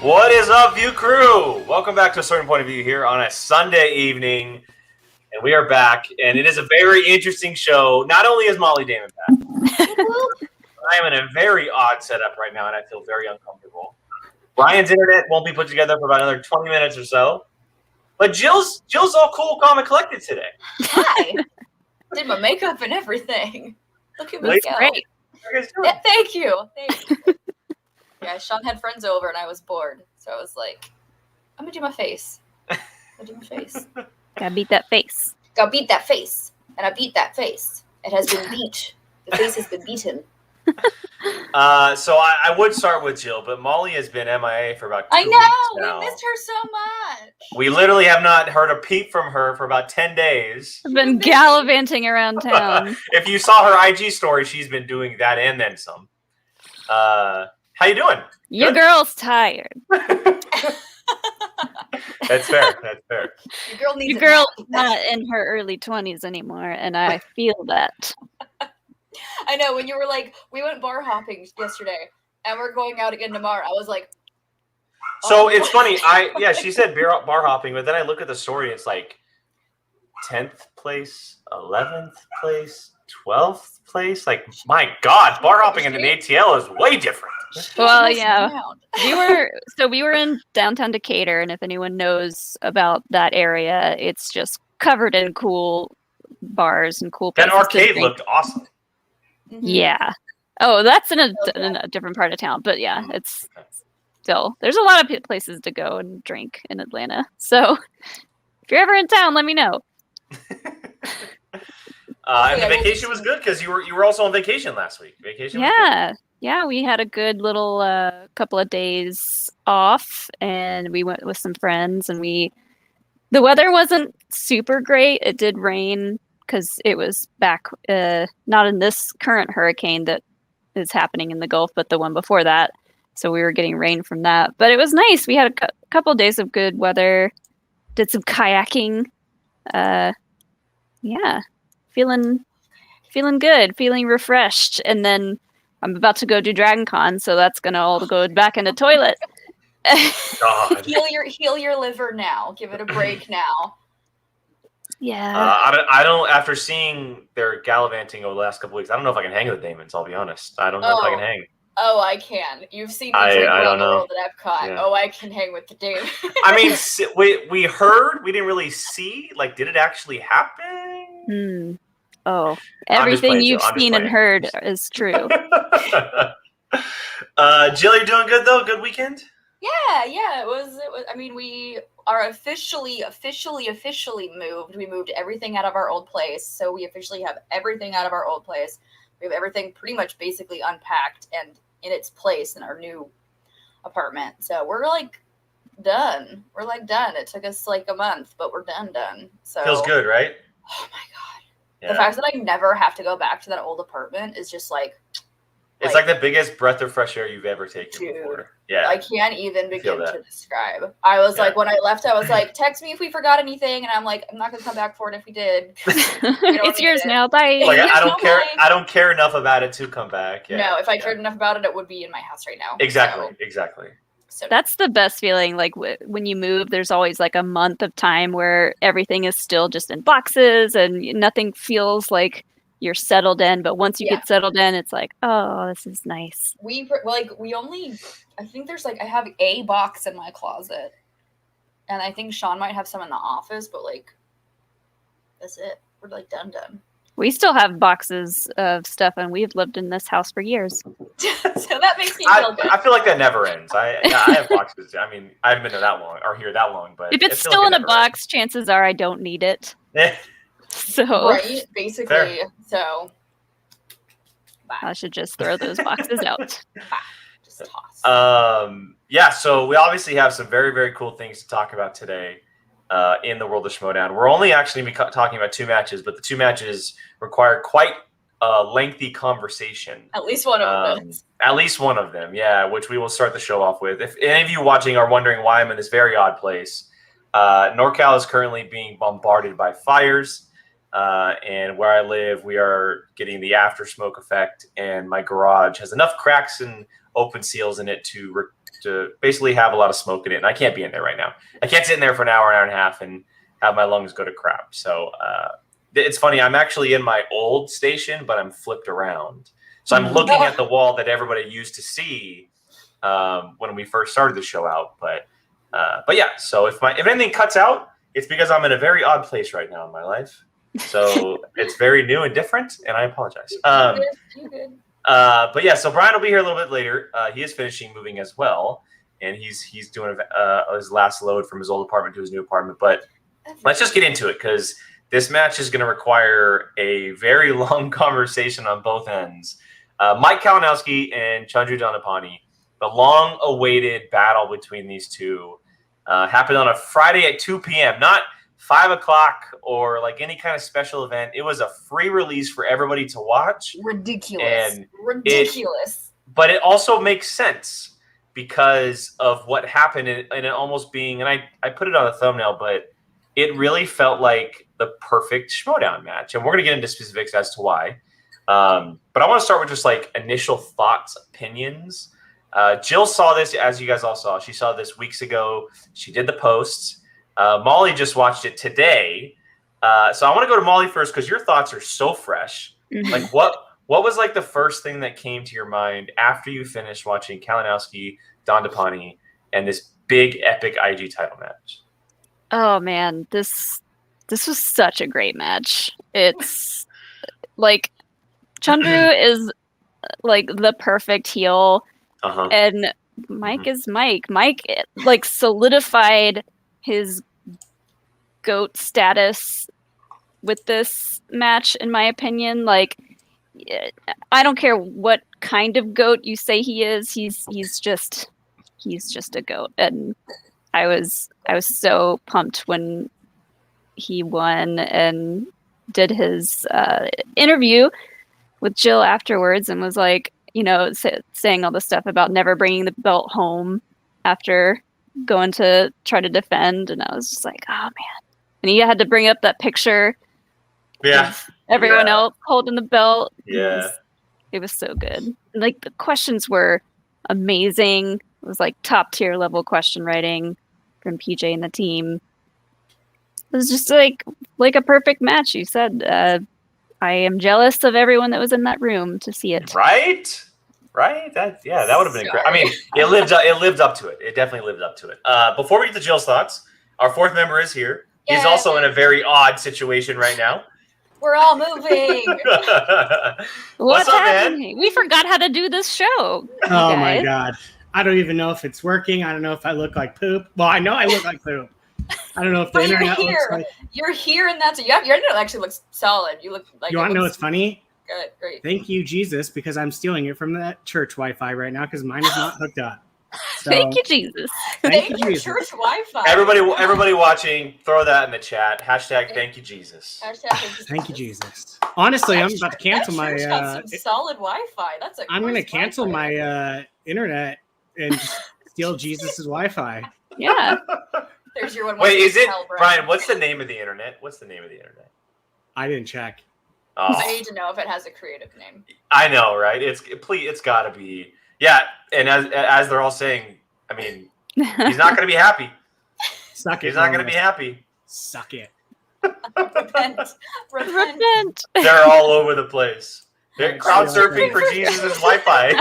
What is up, View Crew? Welcome back to A Certain Point of View here on a Sunday evening. And we are back, and it is a very interesting show. Not only is Molly Damon back, I am in a very odd setup right now, and I feel very uncomfortable. Brian's internet won't be put together for about another 20 minutes or so. But Jill's all cool, calm, and collected today. Hi. Did my makeup and everything. Look at me go. Great. Yeah, thank you. Yeah, Sean had friends over and I was bored. So I was like, I'm going to do my face. Gotta beat that face. Gotta beat that face. And I beat that face. It has been beat. The face has been beaten. So I would start with Jill, but Molly has been MIA for about 2 weeks now. We missed her so much. We literally have not heard a peep from her for about 10 days. I've been gallivanting around town. If you saw her IG story, she's been doing that and then some. How you doing? Your girl's tired. That's fair. Your girl needs Your girl's not in her early 20s anymore, and I feel that. I know, when you were like, we went bar hopping yesterday, and we're going out again tomorrow. I was like, So it's funny. She said bar hopping, but then I look at the story. It's like 10th place, 11th place, 12th place. Like, my God, bar hopping in an ATL is way different. Well, yeah, we were in downtown Decatur, and if anyone knows about that area, it's just covered in cool bars and cool places. That arcade looked awesome. Mm-hmm. Yeah. Oh, that's in a different part of town, but yeah, it's still there's a lot of places to go and drink in Atlanta. So if you're ever in town, let me know. And the vacation was good because you were also on vacation last week. Yeah, we had a good little couple of days off, and we went with some friends, and the weather wasn't super great. It did rain because it was back, not in this current hurricane that is happening in the Gulf, but the one before that. So we were getting rain from that, but it was nice. We had a couple of days of good weather, did some kayaking. Yeah, feeling good, feeling refreshed, and then I'm about to go do Dragon Con, so that's gonna all go back in the toilet. God. Heal your liver now. Give it a break now. Yeah. I don't. After seeing their gallivanting over the last couple weeks, I don't know if I can hang with the Damons. I'll be honest. I don't know if I can hang. Oh, I can. You've seen me drink around the world at Epcot. Yeah. Oh, I can hang with the Damons. I mean, we heard. We didn't really see. Like, did it actually happen? Oh, everything you've seen and heard is true. Jill, you doing good though? Good weekend? Yeah. It was. I mean, we are officially moved. We moved everything out of our old place, so we officially have everything out of our old place. We have everything pretty much basically unpacked and in its place in our new apartment. So we're like done. It took us like a month, but we're done. So feels good, right? Oh my God. Yeah. The fact that I never have to go back to that old apartment is just like... It's like the biggest breath of fresh air you've ever taken before. Yeah. I can't even begin to describe. I was like, when I left, I was like, text me if we forgot anything. And I'm like, I'm not going to come back for it if we did. It's yours now. Bye. Like, I don't care. I don't care enough about it to come back. Yeah. No, if I cared enough about it, it would be in my house right now. Exactly. So that's the best feeling. Like when you move, there's always like a month of time where everything is still just in boxes and nothing feels like you're settled in. But once you get settled in, it's like, oh, this is nice. I think there's like, I have a box in my closet, and I think Sean might have some in the office, but like, that's it. We're like done. We still have boxes of stuff, and we've lived in this house for years. So that makes me feel good. I feel like that never ends. I have boxes. I mean, I haven't been here that long, but if it's still in a box, chances are I don't need it. So right, basically. Fair. So I should just throw those boxes out. Just toss. So we obviously have some very, very cool things to talk about today in the world of Schmoedown. We're only actually talking about 2 matches, but the 2 matches require quite a lengthy conversation. At least one of them. At least one of them, yeah, which we will start the show off with. If any of you watching are wondering why I'm in this very odd place, NorCal is currently being bombarded by fires. And where I live, we are getting the after smoke effect, and my garage has enough cracks and open seals in it to to basically have a lot of smoke in it, and I can't be in there right now. I can't sit in there for an hour and a half, and have my lungs go to crap. So it's funny. I'm actually in my old station, but I'm flipped around. So I'm looking at the wall that everybody used to see when we first started the show out. But yeah. So if anything cuts out, it's because I'm in a very odd place right now in my life. So it's very new and different, and I apologize. You're good. But yeah, so Brian will be here a little bit later. He is finishing moving as well, and he's doing his last load from his old apartment to his new apartment. But let's just get into it, because this match is going to require a very long conversation on both ends. Mike Kalinowski and Chandru Dandapani, the long-awaited battle between these two, happened on a Friday at 2 p.m., not 5 o'clock or like any kind of special event. It was a free release for everybody to watch. Ridiculous. But it also makes sense because of what happened, and it almost being, and I put it on the thumbnail, but it really felt like the perfect Schmoedown match. And we're going to get into specifics as to why. But I want to start with just like initial thoughts, opinions. Jill saw this, as you guys all saw. She saw this weeks ago. She did the posts. Molly just watched it today. So I want to go to Molly first, because your thoughts are so fresh. Mhm. Like what was like the first thing that came to your mind after you finished watching Kalinowski, Dandapani, and this big epic IG title match? Oh man, this was such a great match. It's like Chandru is like the perfect heel, and Mike is Mike. Mike like solidified his GOAT status with this match, in my opinion. Like, I don't care what kind of GOAT you say he is. He's just a GOAT, and I was so pumped when he won and did his interview with Jill afterwards, and was like, saying all the stuff about never bringing the belt home after going to try to defend. And I was just like, oh man. And he had to bring up that picture of everyone else holding the belt. Yeah. It was so good. And, like, the questions were amazing. It was like top tier level question writing from PJ and the team. It was just like a perfect match. You said, I am jealous of everyone that was in that room to see it. Right? That would have been great. I mean, it lived up to it. It definitely lived up to it. Before we get to Jill's thoughts, our fourth member is here. Yay. He's also in a very odd situation right now. We're all moving. What's up, happened? man? We forgot how to do this show. Oh my god. I don't even know if it's working. I don't know if I look like poop. Well, I know I look like poop. I don't know if the internet looks like... You're here, and that's... your internet actually looks solid. You look like... You want to know what's funny? Good, great. Thank you, Jesus, because I'm stealing it from that church Wi-Fi right now, because mine is not hooked up. So, thank you, Jesus. Thank you, Jesus. church Wi-Fi. Everybody watching, throw that in the chat. Hashtag thank you, Jesus. Thank you, Jesus. Honestly, I'm about to cancel my... got some solid Wi-Fi. That's a... I'm going to cancel my internet and just steal Jesus's Wi-Fi. Yeah. There's your one. Wait, is it... Brian, what's the name of the internet? I didn't check. Oh. I need to know if it has a creative name. I know, right? It's got to be... Yeah, and as they're all saying, I mean, he's not going to be happy. Suck it. He's not going to be happy. Suck it. Repent. They're all over the place. They're crowd surfing for Jesus' Wi-Fi.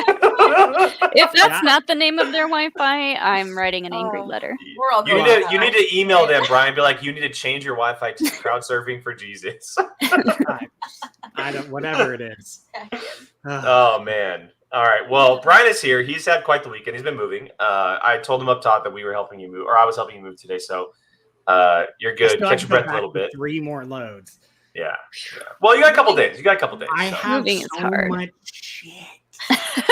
If that's not the name of their Wi-Fi, I'm writing an angry letter. We're all You need to email them, Brian. Be like, you need to change your Wi-Fi to crowd surfing for Jesus. I don't. Whatever it is. Oh man. All right. Well, Brian is here. He's had quite the weekend. He's been moving. I told him up top that we were helping you move, or I was helping you move today. So you're good. Catch your breath a little bit. 3 more loads. Yeah. Well, you got a couple days. I have Moving is so hard. much shit.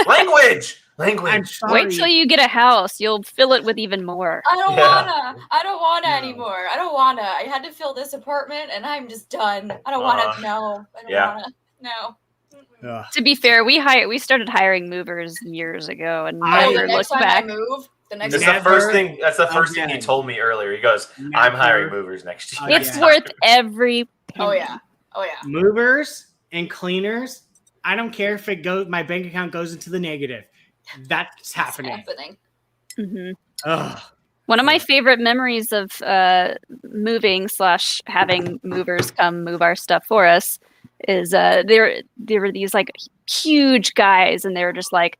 Language. I'm sorry. Wait till you get a house. You'll fill it with even more. I don't wanna anymore. I don't wanna. I had to fill this apartment, and I'm just done. I don't wanna. No. I don't wanna. No. Ugh. To be fair, we started hiring movers years ago and I- never the next looked time back. I move, the next That's time the first thing. That's the first thing he again. told me earlier. He goes, "I'm Never hiring movers next year." It's Yeah. worth every penny. Oh yeah. Movers and cleaners. I don't care if it goes. My bank account goes into the negative. That's happening. Mm-hmm. Ugh. One of my favorite memories of moving / having movers come move our stuff for us is there were these like huge guys, and they were just like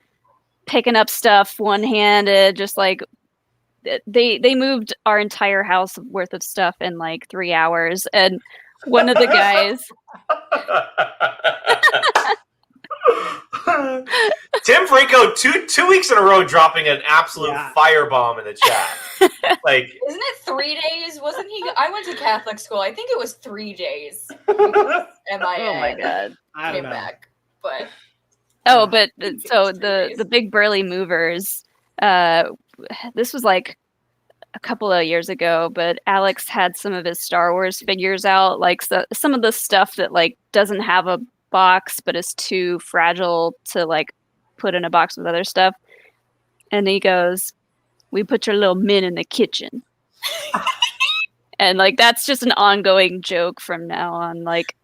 picking up stuff one-handed, just like they moved our entire house worth of stuff in like 3 hours. And one of the guys Tim Franco, two weeks in a row dropping an absolute firebomb in the chat. Like, isn't it 3 days? Wasn't he? I went to Catholic school. I think it was 3 days. MIA. Oh my god! I don't know. Back, but so the big burly movers. This was like a couple of years ago, but Alex had some of his Star Wars figures out, like some of the stuff that like doesn't have a box but is too fragile to like put in a box with other stuff. And he goes, "We put your little min in the kitchen." And like that's just an ongoing joke from now on. Like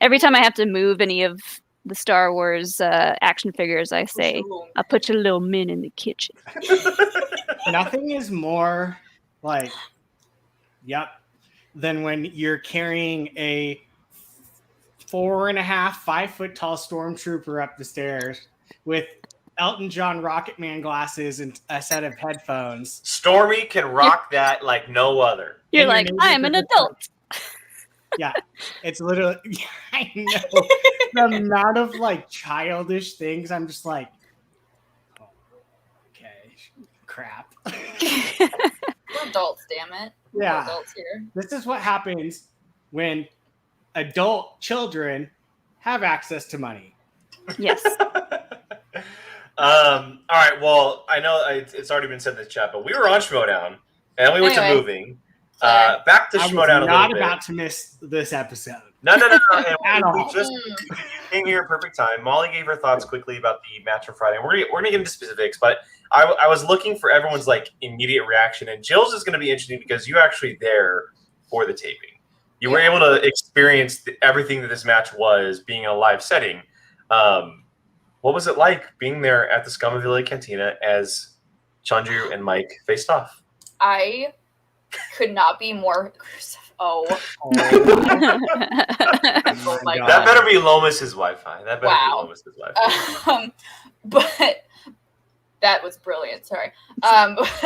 every time I have to move any of the Star Wars action figures, I say, "I'll put your little min in the kitchen." Nothing is more like, than when you're carrying a 4.5, 5 foot tall stormtrooper up the stairs with Elton John Rocket Man glasses and a set of headphones. Stormy can rock that like no other. You're like, I'm an adult. Yeah, it's literally, I know the amount of like childish things. I'm just like, oh, okay, crap. We're adults, damn it. Yeah. We're adults here. This is what happens when adult children have access to money. Yes. All right. Well, I know it's already been said in the chat, but we were on Schmoedown, and we went to moving. Back to Schmoedown a little bit. Not about to miss this episode. No. And we just came here in perfect time. Molly gave her thoughts quickly about the match on Friday. We're gonna get into specifics, but I was looking for everyone's like immediate reaction, and Jill's is going to be interesting because you were actually there for the taping. You were able to experience everything that this match was, being in a live setting. What was it like being there at the Scumavilla Cantina as Chandru and Mike faced off? I could not be more. Oh my God. That better be Lomas's Wi-Fi. That better be Lomas's Wi-Fi. But that was brilliant. Sorry.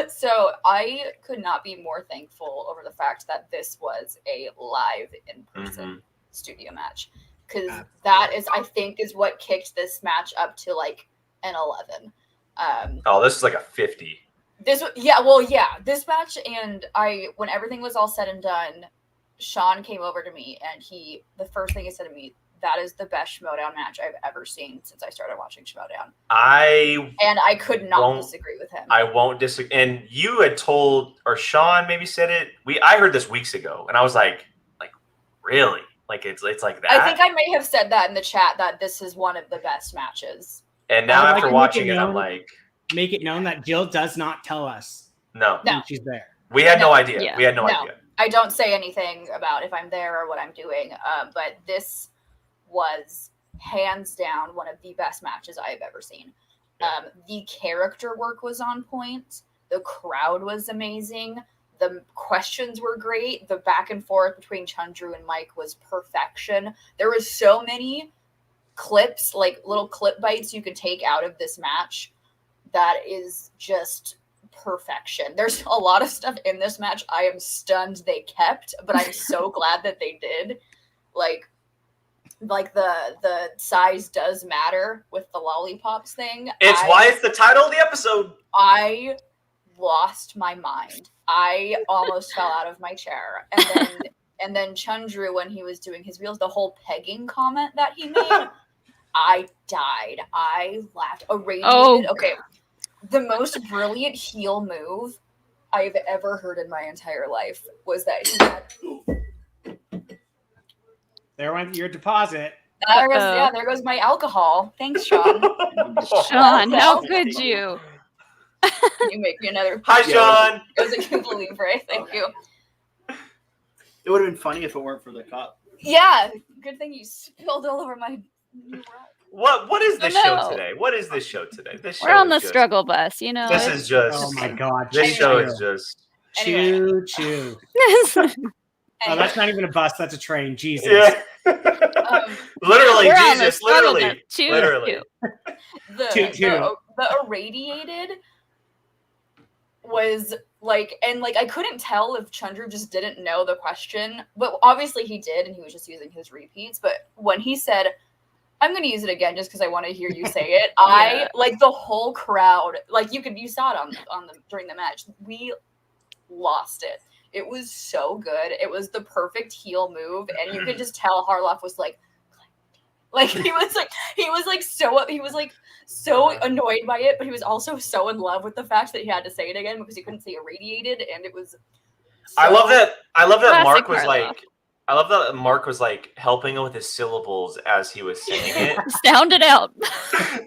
So I could not be more thankful over the fact that this was a live in-person studio match, because that is, I think, is what kicked this match up to like an 11. This is like a 50. This match, and when everything was all said and done, Sean came over to me, and the first thing he said to me, "That is the best Schmoedown match I've ever seen since I started watching Schmoedown." I could not disagree with him. I won't disagree. And you had told, or Sean maybe said it. I heard this weeks ago, and I was like, really? Like it's like that? I think I may have said that in the chat, that this is one of the best matches. And now after watching it, I'm like, make it known that Jill does not tell us. No, she's there. We had no idea. Yeah. We had no idea. I don't say anything about if I'm there or what I'm doing. But this was hands down one of the best matches I have ever seen. The character work was on point. The crowd was amazing. The questions were great. The back and forth between Chandru and Mike was perfection. There was so many clips, like little clip bites you could take out of this match that is just perfection. There's a lot of stuff in this match I am stunned they kept, but I'm so glad that they did. Like the size does matter with the lollipops thing. It's why it's the title of the episode. I lost my mind. I almost fell out of my chair. And then Chandru, when he was doing his wheels, the whole pegging comment that he made, I died. I laughed. Okay. The most brilliant heel move I've ever heard in my entire life was that he had... There went your deposit. There goes my alcohol. Thanks, Sean. Sean, how could you? Can you make me another? Hi, Sean. It was a complete break. Thank you. It would have been funny if it weren't for the cup. Yeah, good thing you spilled all over my new rock. What is this Oh, show no. today? What is this show today? This show We're on is the just, struggle bus, you know. This it's- is just. Oh my god. This choo show choo. is just. Choo choo. Oh, that's not even a bus. That's a train. Jesus. Yeah. Literally, We're on the Jesus. struggle Literally. bus. Choo, Literally. choo. The irradiated was like, and like I couldn't tell if Chandru just didn't know the question, but obviously he did, and he was just using his repeats. But when he said, "I'm going to use it again just because I want to hear you say it," I like the whole crowd, like you saw it on the during the match. We lost it. It was so good. It was the perfect heel move, and you could just tell Harloff was like he was so annoyed by it, but he was also so in love with the fact that he had to say it again because he couldn't say irradiated, and it was. I love that Classic Mark was Harloff. like. I love that Mark was like helping him with his syllables as he was saying it. Sound it out.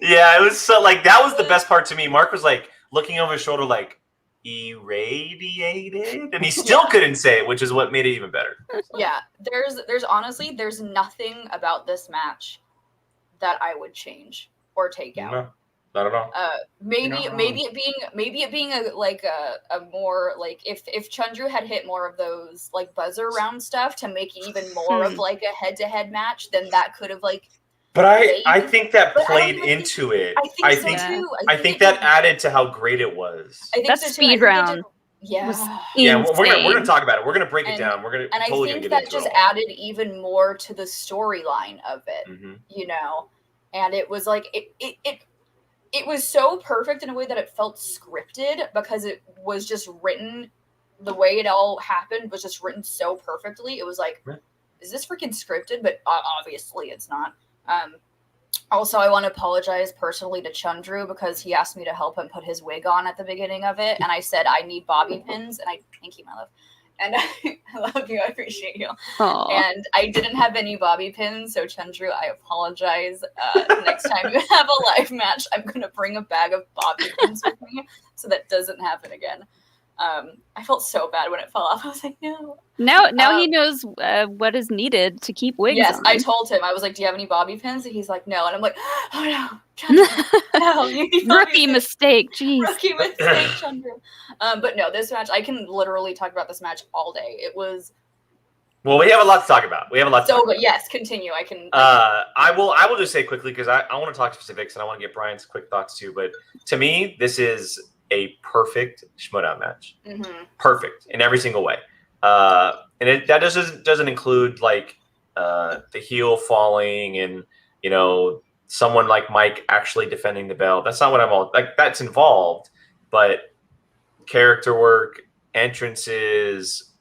Yeah, it was so like that was the best part to me. Mark was like looking over his shoulder, like irradiated, and he still couldn't say it, which is what made it even better. Yeah, there's honestly there's nothing about this match that I would change or take out. No, not at all. Maybe it being a more like if Chandru had hit more of those like buzzer round stuff to make it even more of like a head to head match, then that could have like. But I think that But I played don't even into it. I think so too. I think that added to how great it was. I think That so too. speed round Yeah. was Yeah, we're insane. gonna talk about it. We're gonna break it And- down. We're gonna And totally I think gonna get that into just it all. added even more to the storyline of it, Mhm. you know? And it was like, it was so perfect in a way that it felt scripted because it was just written, the way it all happened was just written so perfectly. It was like, Yeah. is this freaking scripted? But obviously it's not. Also, I want to apologize personally to Chandru because he asked me to help him put his wig on at the beginning of it. And I said, I need bobby pins. And thank you, my love. And I love you. I appreciate you. Aw. And I didn't have any bobby pins. So, Chandru, I apologize. Next time you have a live match, I'm going to bring a bag of bobby pins with me so that doesn't happen again. I felt so bad when it fell off. I was like, no. Now he knows what is needed to keep wigs Yes, on. I told him. I was like, do you have any bobby pins? And he's like, no. And I'm like, oh no, Chandru, no. You need bobby Rookie pins. mistake. Jeez. Rookie mistake, Chandru. But no, this match, I can literally talk about this match all day. It was Well, we have a lot to talk about. so good. Yes, continue. I can. I will just say quickly because I want to talk specifics and I want to get Brian's quick thoughts too. But to me, this is a perfect Schmoedown match. Mhm. Perfect in every single way. And that doesn't include like the heel falling and someone like Mike actually defending the belt. That's not what I'm all like. That's involved, but character work, entrances,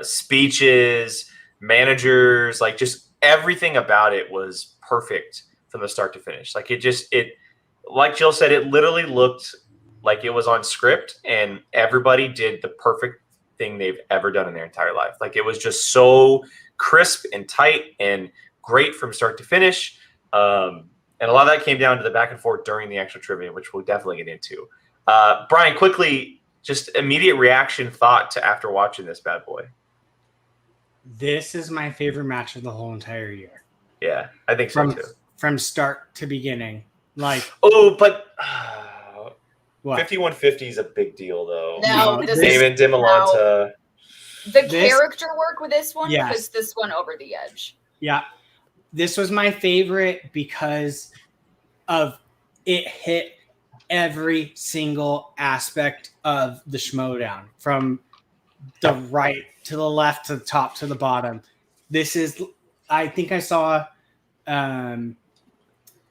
speeches, managers, like just everything about it was perfect from the start to finish. Like it like Jill said, it literally looked like it was on script and everybody did the perfect thing they've ever done in their entire life. Like it was just so crisp and tight and great from start to finish. And a lot of that came down to the back and forth during the actual trivia, which we'll definitely get into. Brian, quickly, just immediate reaction, thought to after watching this bad boy. This is my favorite match of the whole entire year. Yeah, I think so too. From start to beginning. Like, Oh, but what? 5150 is a big deal, though. No, this is David Dimolanta. the character work with this one Yes. puts this one over the edge. Yeah. This was my favorite because of it hit every single aspect of the Schmoedown, from the right to the left to the top to the bottom. This is, I think I saw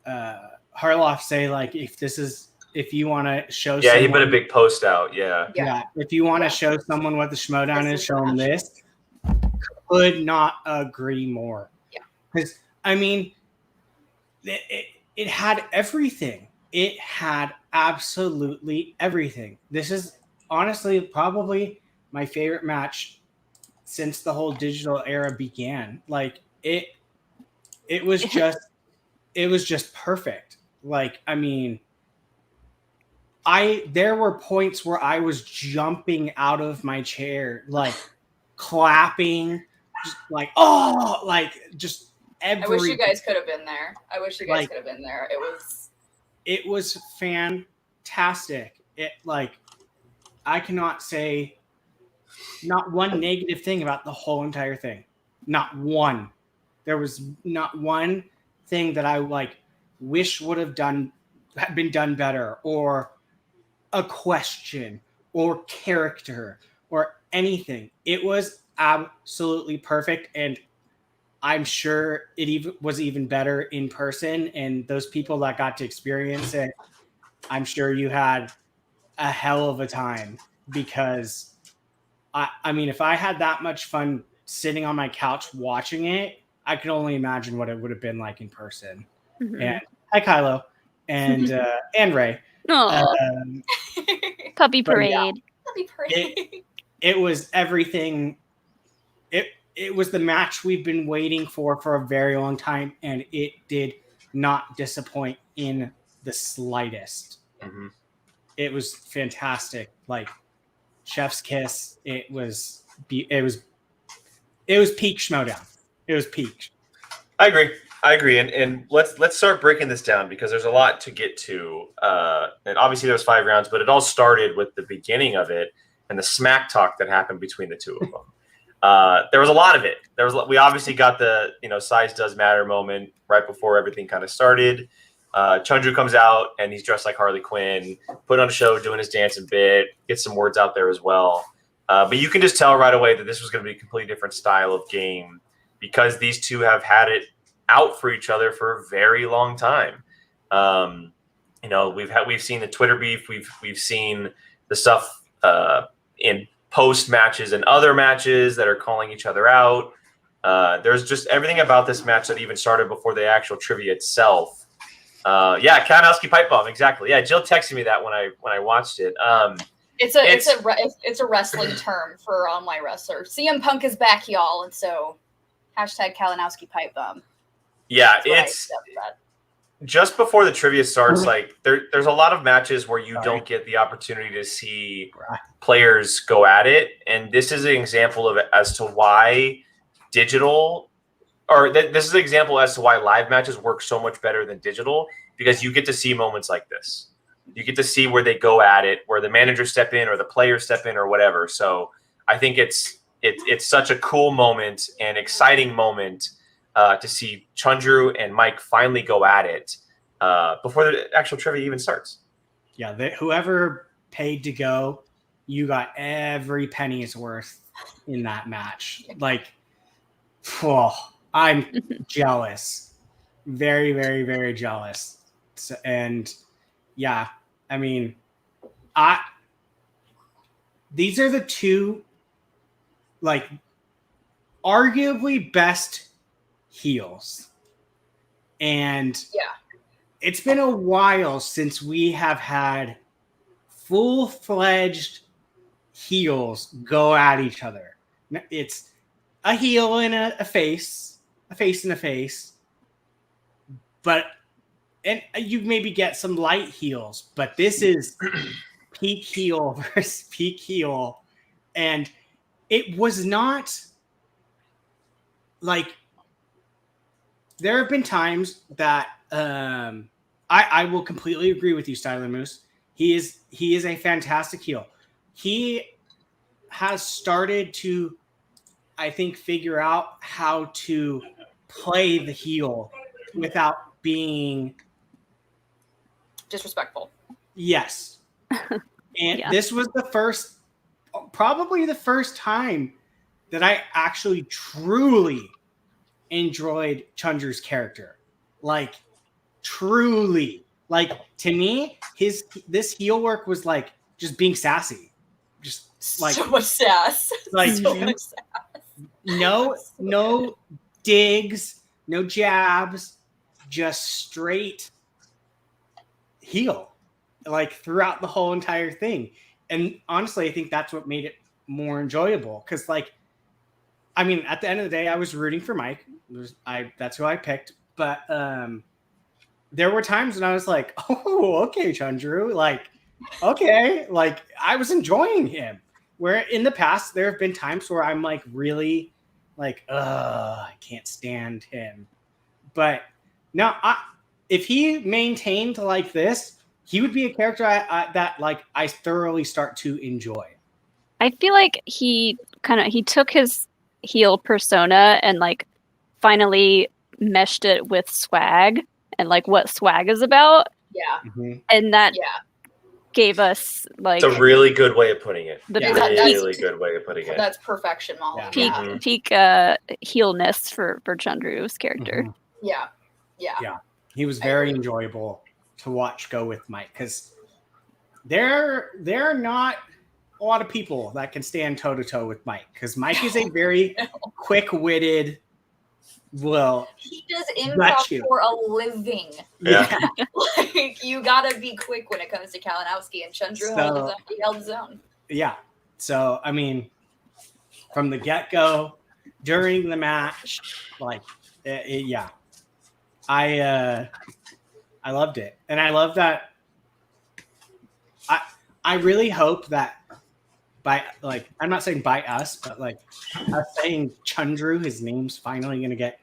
Harloff say, like, if you want to show Yeah, someone, he put a big post out. Yeah. yeah, if you want to show someone what the Schmoedown This is, is show them the this. Could not agree more. Yeah. Because, I mean, it had everything. It had absolutely everything. This is honestly probably my favorite match since the whole digital era began. Like it was just perfect. Like, I mean, there were points where I was jumping out of my chair, like clapping, just like, oh, like just I wish you guys could have been there. I wish you guys could have been there. It was fantastic. I cannot say not one negative thing about the whole entire thing. Not one. There was not one thing that I wish would have been done better, or a question or character or anything. It was absolutely perfect, and I'm sure it was even better in person. And those people that got to experience it, I'm sure you had a hell of a time, because I mean, if I had that much fun sitting on my couch watching it, I could only imagine what it would have been like in person. Mhm. And hi, Kylo, and Ray. Puppy parade. Yeah, Puppy parade. it was everything. It was the match we've been waiting for a very long time, and it did not disappoint in the slightest. Mm-hmm. It was fantastic. Chef's kiss. It was peak Schmoedown. It was peak. I agree. And let's start breaking this down, because there's a lot to get to. And obviously there was 5 rounds, but it all started with the beginning of it and the smack talk that happened between the two of them. There was a lot of it. We obviously got the size does matter moment right before everything kind of started. Chundru comes out and he's dressed like Harley Quinn, put on a show, doing his dancing bit, get some words out there as well. But you can just tell right away that this was going to be a completely different style of game, because these two have had it out for each other for a very long time. We've seen the Twitter beef, we've seen the stuff in post matches and other matches that are calling each other out. There's just everything about this match that even started before the actual trivia itself. Kalinowski pipe bomb, exactly. Yeah, Jill texted me that when I watched it. It's a wrestling term for online wrestlers. CM Punk is back, y'all, and so #Kalinowski pipe bomb. Yeah, it's just before the trivia starts. There's a lot of matches where you don't get the opportunity to see players go at it, and this is an example of it as to why this is an example as to why live matches work so much better than digital, because you get to see moments like this. You get to see where they go at it, where the managers step in or the players step in or whatever. So I think it's such a cool moment and exciting moment to see Chundru and Mike finally go at it before the actual trivia even starts. Yeah, whoever paid to go, you got every penny's worth in that match. I'm jealous. Very, very, very jealous. So, and yeah, I mean, these are the two, arguably best heels. And it's been a while since we have had full-fledged heels go at each other. It's a heel and a face and a face. And you maybe get some light heels, but this is peak heel versus peak heel. And it was not there have been times that I will completely agree with you, Styler Moose. He is a fantastic heel. He has started to, I think, figure out how to play the heel without being disrespectful. Yes. And this was probably the first time that I actually truly enjoyed Chundru's character. Truly. To me, this heel work was just being sassy. Just so much sass. So much sass. No digs, no jabs, just straight heel, throughout the whole entire thing. And honestly, I think that's what made it more enjoyable. Because at the end of the day, I was rooting for Mike. That's who I picked. But there were times when I was like, oh, okay, Chundru. Okay. I was enjoying him. Where in the past, there have been times where I'm really I can't stand him. But no, if he maintained like this, he would be a character that like I thoroughly start to enjoy. I feel like he took his heel persona and like finally meshed it with swag and like what swag is about, Yeah. and that Yeah. gave us like It's a really good way of putting it. the Really good way of putting it. That's perfection, Molly. Yeah. peak heelness for Chandru's character. Yeah. He was very enjoyable to watch go with Mike because there are not a lot of people that can stand toe to toe with Mike because Mike is a very quick-witted. Well, he does improv for a living. Yeah. Like you gotta be quick when it comes to Kalinowski, and Chandru held his own. Yeah. So I mean, from the get-go, during the match, like, yeah, I loved it, and I love that. I really hope that by like I'm not saying by us, but like us saying Chandru, his name's finally gonna get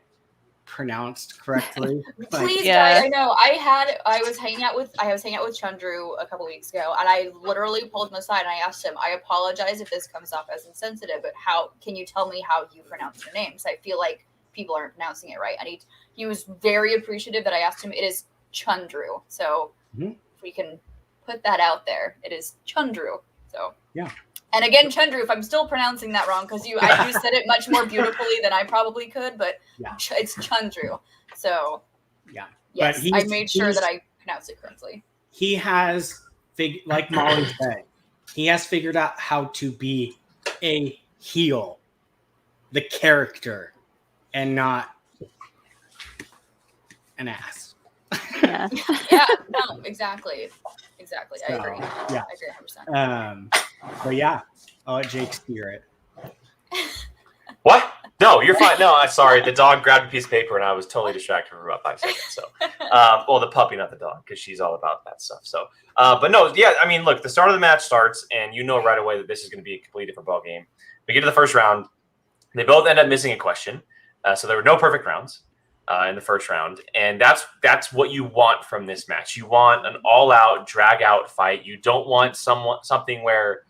pronounced correctly. Please, guys, I know. I was hanging out with Chandru a couple weeks ago, and I literally pulled him aside and I asked him, I apologize if this comes off as insensitive, but how can you tell me how you pronounce your names? I feel like people aren't pronouncing it right. And he was very appreciative that I asked him. It is Chandru. So if we can put that out there, it is Chandru. So yeah. And again, Chandru, if I'm still pronouncing that wrong, because you said it much more beautifully than I probably could, but it's Chandru. So yeah, yes, I made sure that I pronounced it correctly. He has, like Molly said, he has figured out how to be a heel, the character, and not an ass. Yeah. No, exactly. I agree. Yeah. I agree 100%. But yeah, I'll let Jake steer it. What? No, you're fine. No, I'm sorry. The dog grabbed a piece of paper and I was totally distracted for about 5 seconds. So, well, the puppy, not the dog, because she's all about that stuff. So, but no, yeah, I mean, look, the start of the match starts and you know right away that this is going to be a completely different ball game. We get to the first round. They both end up missing a question. So there were no perfect rounds in the first round. And that's what you want from this match. You want an all-out, drag-out fight. You don't want something where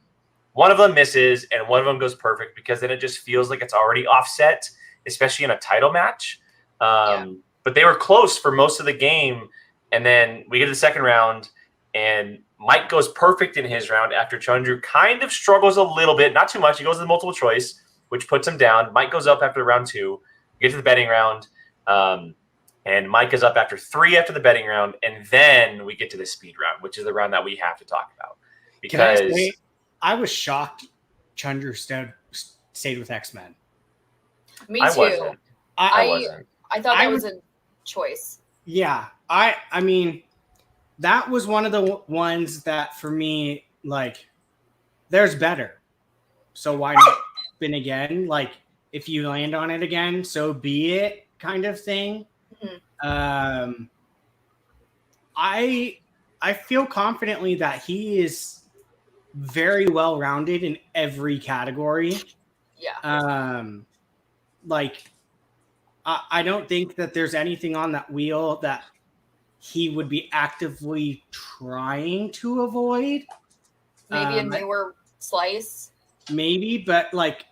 one of them misses and one of them goes perfect, because then it just feels like it's already offset, especially in a title match. But they were close for most of the game. And then we get to the second round and Mike goes perfect in his round after Chandru kind of struggles a little bit, not too much. He goes to the multiple choice, which puts him down. Mike goes up after round 2. We get to the betting round. And Mike is up after 3 after the betting round. And then we get to the speed round, which is the round that we have to talk about. Because I was shocked Chandru stayed with X-Men. Me too. Wasn't. I wasn't. I thought that was a choice. Yeah. I mean, that was one of the ones that for me, like, there's better. So why not spin again? Like, if you land on it again, so be it, kind of thing. Mm-hmm. I feel confidently that he is very well rounded in every category. Yeah. Like, I don't think that there's anything on that wheel that he would be actively trying to avoid. Maybe a newer slice. Maybe, but like,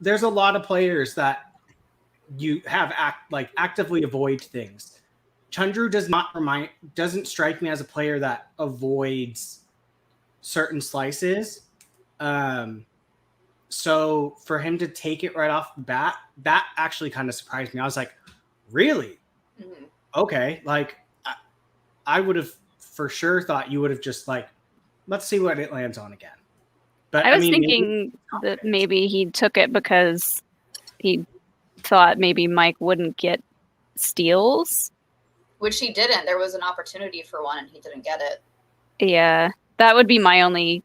there's a lot of players that you have actively avoid things. Chandru doesn't strike me as a player that avoids certain slices. So for him to take it right off the bat, that actually kind of surprised me. I was like, really? Mm-hmm. Okay. Like, I would have for sure thought you would have just like, let's see what it lands on again. But I was thinking that maybe he took it because he thought maybe Mike wouldn't get steals. Which he didn't. There was an opportunity for one and he didn't get it. Yeah. That would be my only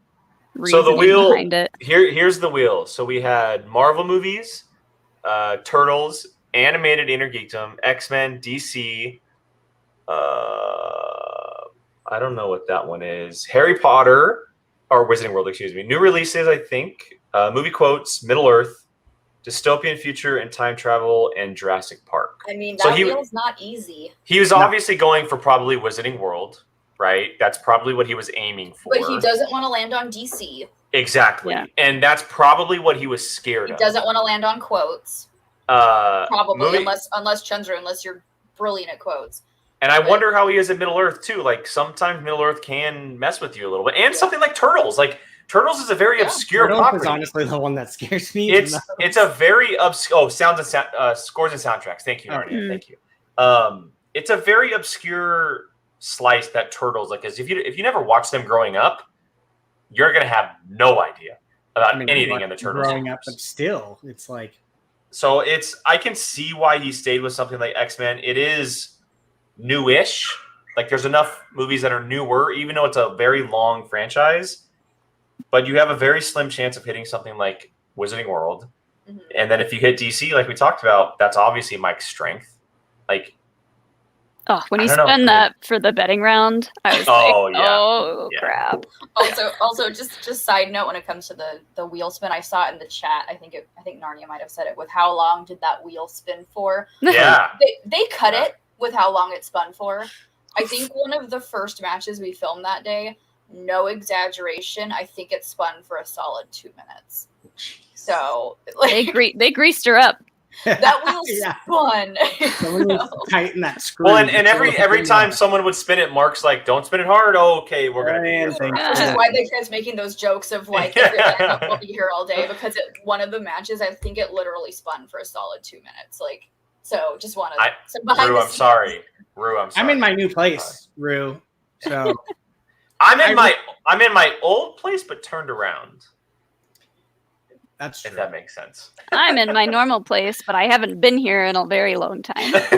reason so the wheel behind it. Here's the wheel. So we had Marvel movies, Turtles, animated Inner Geekdom, X-Men, DC. I don't know what that one is. Harry Potter, or Wizarding World, excuse me. New releases, I think. Movie quotes, Middle Earth, dystopian future and time travel and Jurassic Park. I mean, So that wheel's not easy. He was obviously going for probably Wizarding World, right? That's probably what he was aiming for. But he doesn't want to land on DC. Exactly. Yeah. And that's probably what he was scared of. He doesn't want to land on quotes. Probably, unless Chunzru, unless you're brilliant at quotes. And I wonder how he is at Middle Earth too. Like sometimes Middle Earth can mess with you a little bit. And something like Turtles. Like Turtles is a very obscure Turtles property. is honestly the one that scares me. It's a very obscure scores and soundtracks. Thank you, Narnia. Thank you. It's a very obscure slice that Turtles, like, as if you never watched them growing up, you're gonna have no idea about anything in the Turtles growing up, but still, it's like. So I can see why he stayed with something like X-Men. It is newish. Like there's enough movies that are newer, even though it's a very long franchise. But you have a very slim chance of hitting something like Wizarding World. Mm-hmm. And then if you hit DC, like we talked about, that's obviously Mike's strength. Like, when he spun that for the betting round, I was crap. Also, just side note, when it comes to the wheel spin, I saw it in the chat. I think Narnia might have said it with how long did that wheel spin for? Yeah, they cut it with how long it spun for. I think one of the first matches we filmed that day, no exaggeration, I think it spun for a solid 2 minutes. So like, they greased her up. That wheel spun. Someone needs to tighten that screw. Well, and every time someone would spin it, Mark's like, "Don't spin it hard." Oh, okay, we're gonna be here. Which is why they kept making those jokes of like, "We'll be here all day," because one of the matches, I think it literally spun for a solid 2 minutes. Like, so just want to. Rue, I'm sorry. I'm in my new place, Rue. So I'm in my old place, but turned around. That's true. If that makes sense. I'm in my normal place, but I haven't been here in a very long time. It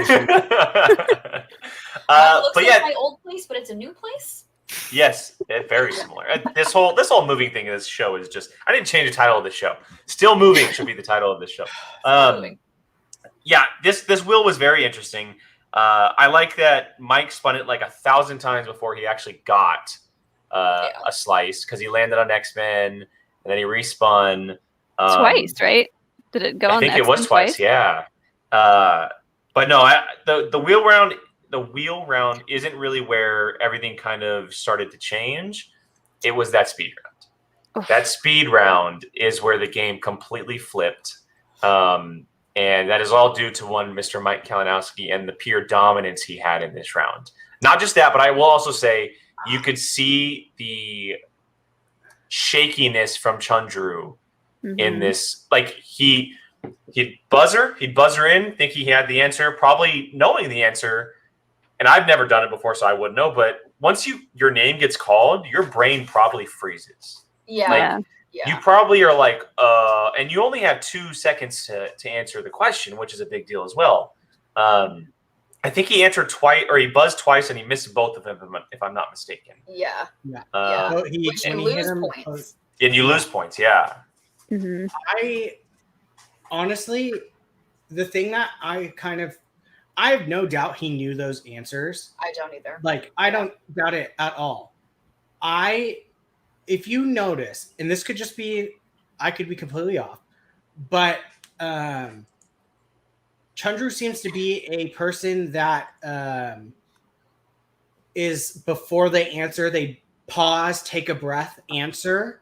looks like my old place, but it's a new place. Yes, very similar. This whole moving thing in this show is just. I didn't change the title of the show. Still Moving should be the title of this show. Yeah, this wheel was very interesting. I like that Mike spun it like 1,000 times before he actually got a slice, because he landed on X-Men and then he respun. Twice, right? Did it go on? I think it was twice. Yeah. But no, the wheel round isn't really where everything kind of started to change. It was that speed round. Oof. That speed round is where the game completely flipped. And that is all due to one Mr. Mike Kalinowski and the pure dominance he had in this round. Not just that, but I will also say you could see the shakiness from Chunzru in this. Like he'd buzzer in, think he had the answer, probably knowing the answer. And I've never done it before, so I wouldn't know. But once your name gets called, your brain probably freezes. Yeah. You probably are like, and you only have 2 seconds to answer the question, which is a big deal as well. I think he answered twice, or he buzzed twice, and he missed both of them, if I'm not mistaken. Yeah. Which you lose points. And you lose points, yeah. Mm-hmm. I honestly, the thing that I have no doubt he knew those answers. I don't either. Like, I don't doubt it at all. If you notice, and this could just be, I could be completely off, but Chunzru seems to be a person that is, before they answer, they pause, take a breath, answer,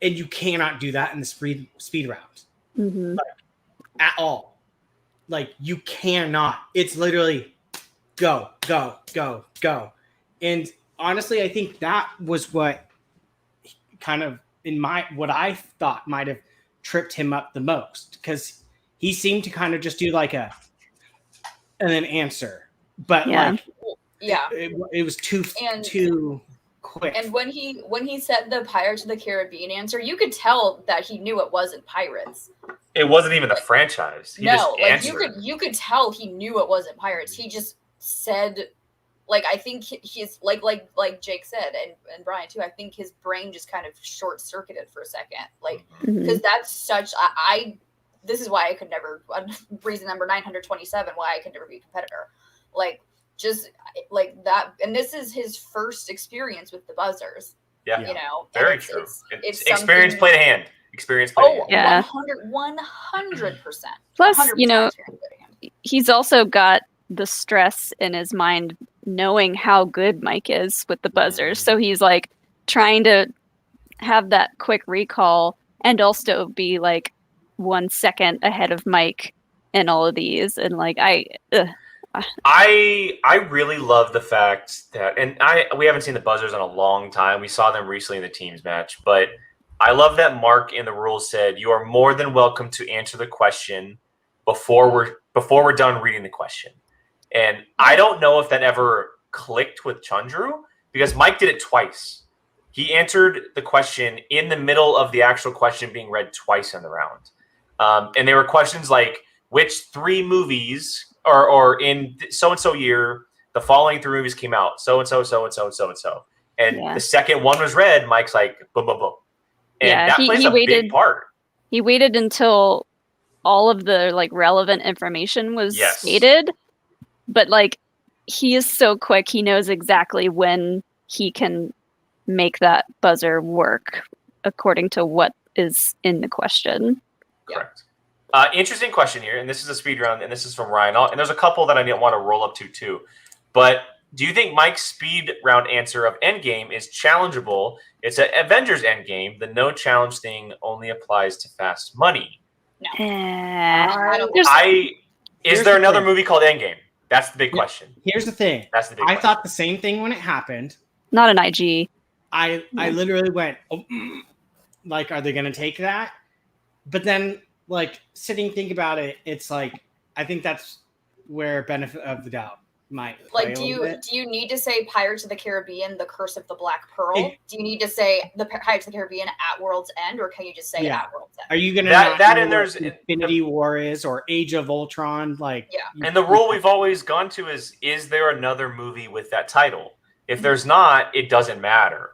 and you cannot do that in the speed round. Mm-hmm. Like, at all. Like, you cannot. It's literally go, go, go, go. And honestly, I think that was what kind of, what I thought might have tripped him up the most, because he seemed to kind of just do like and then answer, but it was too quick. And when he said the Pirates of the Caribbean answer, you could tell that he knew it wasn't Pirates. It wasn't even the franchise. You could tell he knew it wasn't Pirates. He just said, like, I think he's like Jake said, and Brian too, I think his brain just kind of short circuited for a second. Like, because that's such, this is why I could never, reason number 927, why I could never be a competitor. Like, just like that. And this is his first experience with the buzzers. Yeah. You know, very true. It's experience played a hand. experience playing Oh, it. Yeah. 100%. Plus, 100% you know, experience playing him. he's also got the stress in his mind knowing how good Mike is with the buzzers. So he's like trying to have that quick recall and also be like 1 second ahead of Mike in all of these. And like I really love the fact that, and we haven't seen the buzzers in a long time. We saw them recently in the teams match, but I love that Mark in the rules said you are more than welcome to answer the question before we're done reading the question. And I don't know if that ever clicked with Chandru because Mike did it twice. He answered the question in the middle of the actual question being read twice in the round. And there were questions like, which 3 movies or in so-and-so year, the following 3 movies came out, so-and-so, so-and-so, and so-and-so. And the second one was read, Mike's like, boom, boom, boom. And that plays a big part. He waited until all of the like relevant information was stated. But like he is so quick, he knows exactly when he can make that buzzer work according to what is in the question. Correct. Interesting question here, and this is a speed round, and this is from Ryan. And there's a couple that I didn't want to roll up to too. But do you think Mike's speed round answer of Endgame is challengeable? It's an Avengers Endgame. The no challenge thing only applies to Fast Money. No. Is there another movie called Endgame? That's the big question. Here's the thing. That's the big I question. thought the same thing when it happened. Not an IG. I literally went, like, are they going to take that? But then, like, think about it, it's like, I think that's where benefit of the doubt might play. Like, do you need to say Pirates of the Caribbean, The Curse of the Black Pearl? Do you need to say the Pirates of the Caribbean at World's End, or can you just say at World's End? Are you going to that and there's Infinity War is or Age of Ultron? Like, and the rule we've always gone to is there another movie with that title? If there's not, it doesn't matter.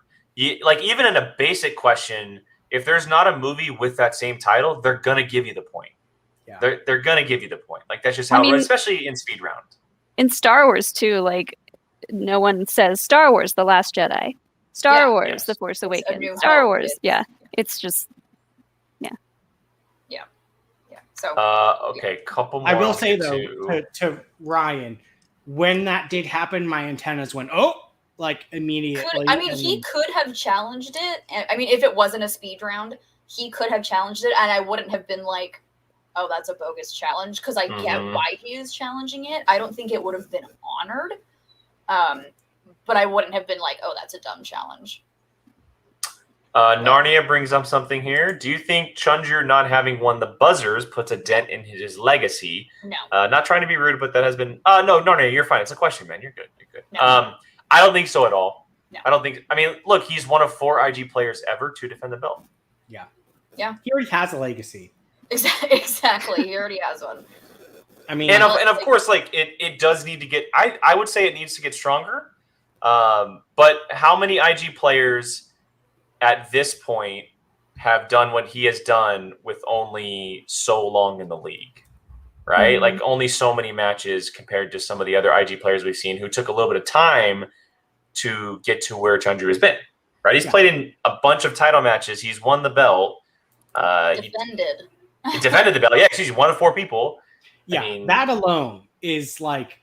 Like, even in a basic question, if there's not a movie with that same title, they're gonna give you the point. Yeah. They're gonna give you the point. Like, that's just how, especially in speed round. In Star Wars too, like no one says Star Wars: The Last Jedi, Star Wars: The Force Awakens, Star Wars. It's just So okay, couple more. I will say though to Ryan, when that did happen, my antennas went like immediately. He could have challenged it. I mean, if it wasn't a speed round, he could have challenged it, and I wouldn't have been like, oh, that's a bogus challenge, because I get why he is challenging it. I don't think it would have been honored, but I wouldn't have been like, oh, that's a dumb challenge. Narnia brings up something here. Do you think Chunjur not having won the buzzers puts a dent in his legacy? No. Not trying to be rude, but that has been... no, Narnia, you're fine. It's a question, man. You're good. No. I don't think so at all. No. I don't think... I mean, look, he's one of 4 IG players ever to defend the belt. Yeah. He already has a legacy. Exactly. He already has one. I mean... And of course, like, it does need to get... I would say it needs to get stronger. But how many IG players at this point have done what he has done with only so long in the league, right? Like, only so many matches compared to some of the other IG players we've seen who took a little bit of time to get to where Chandru has been, right? He's played in a bunch of title matches. He's won the belt. Defended. He defended the belt. Yeah, he's one of 4 people. Yeah, I mean, that alone is like,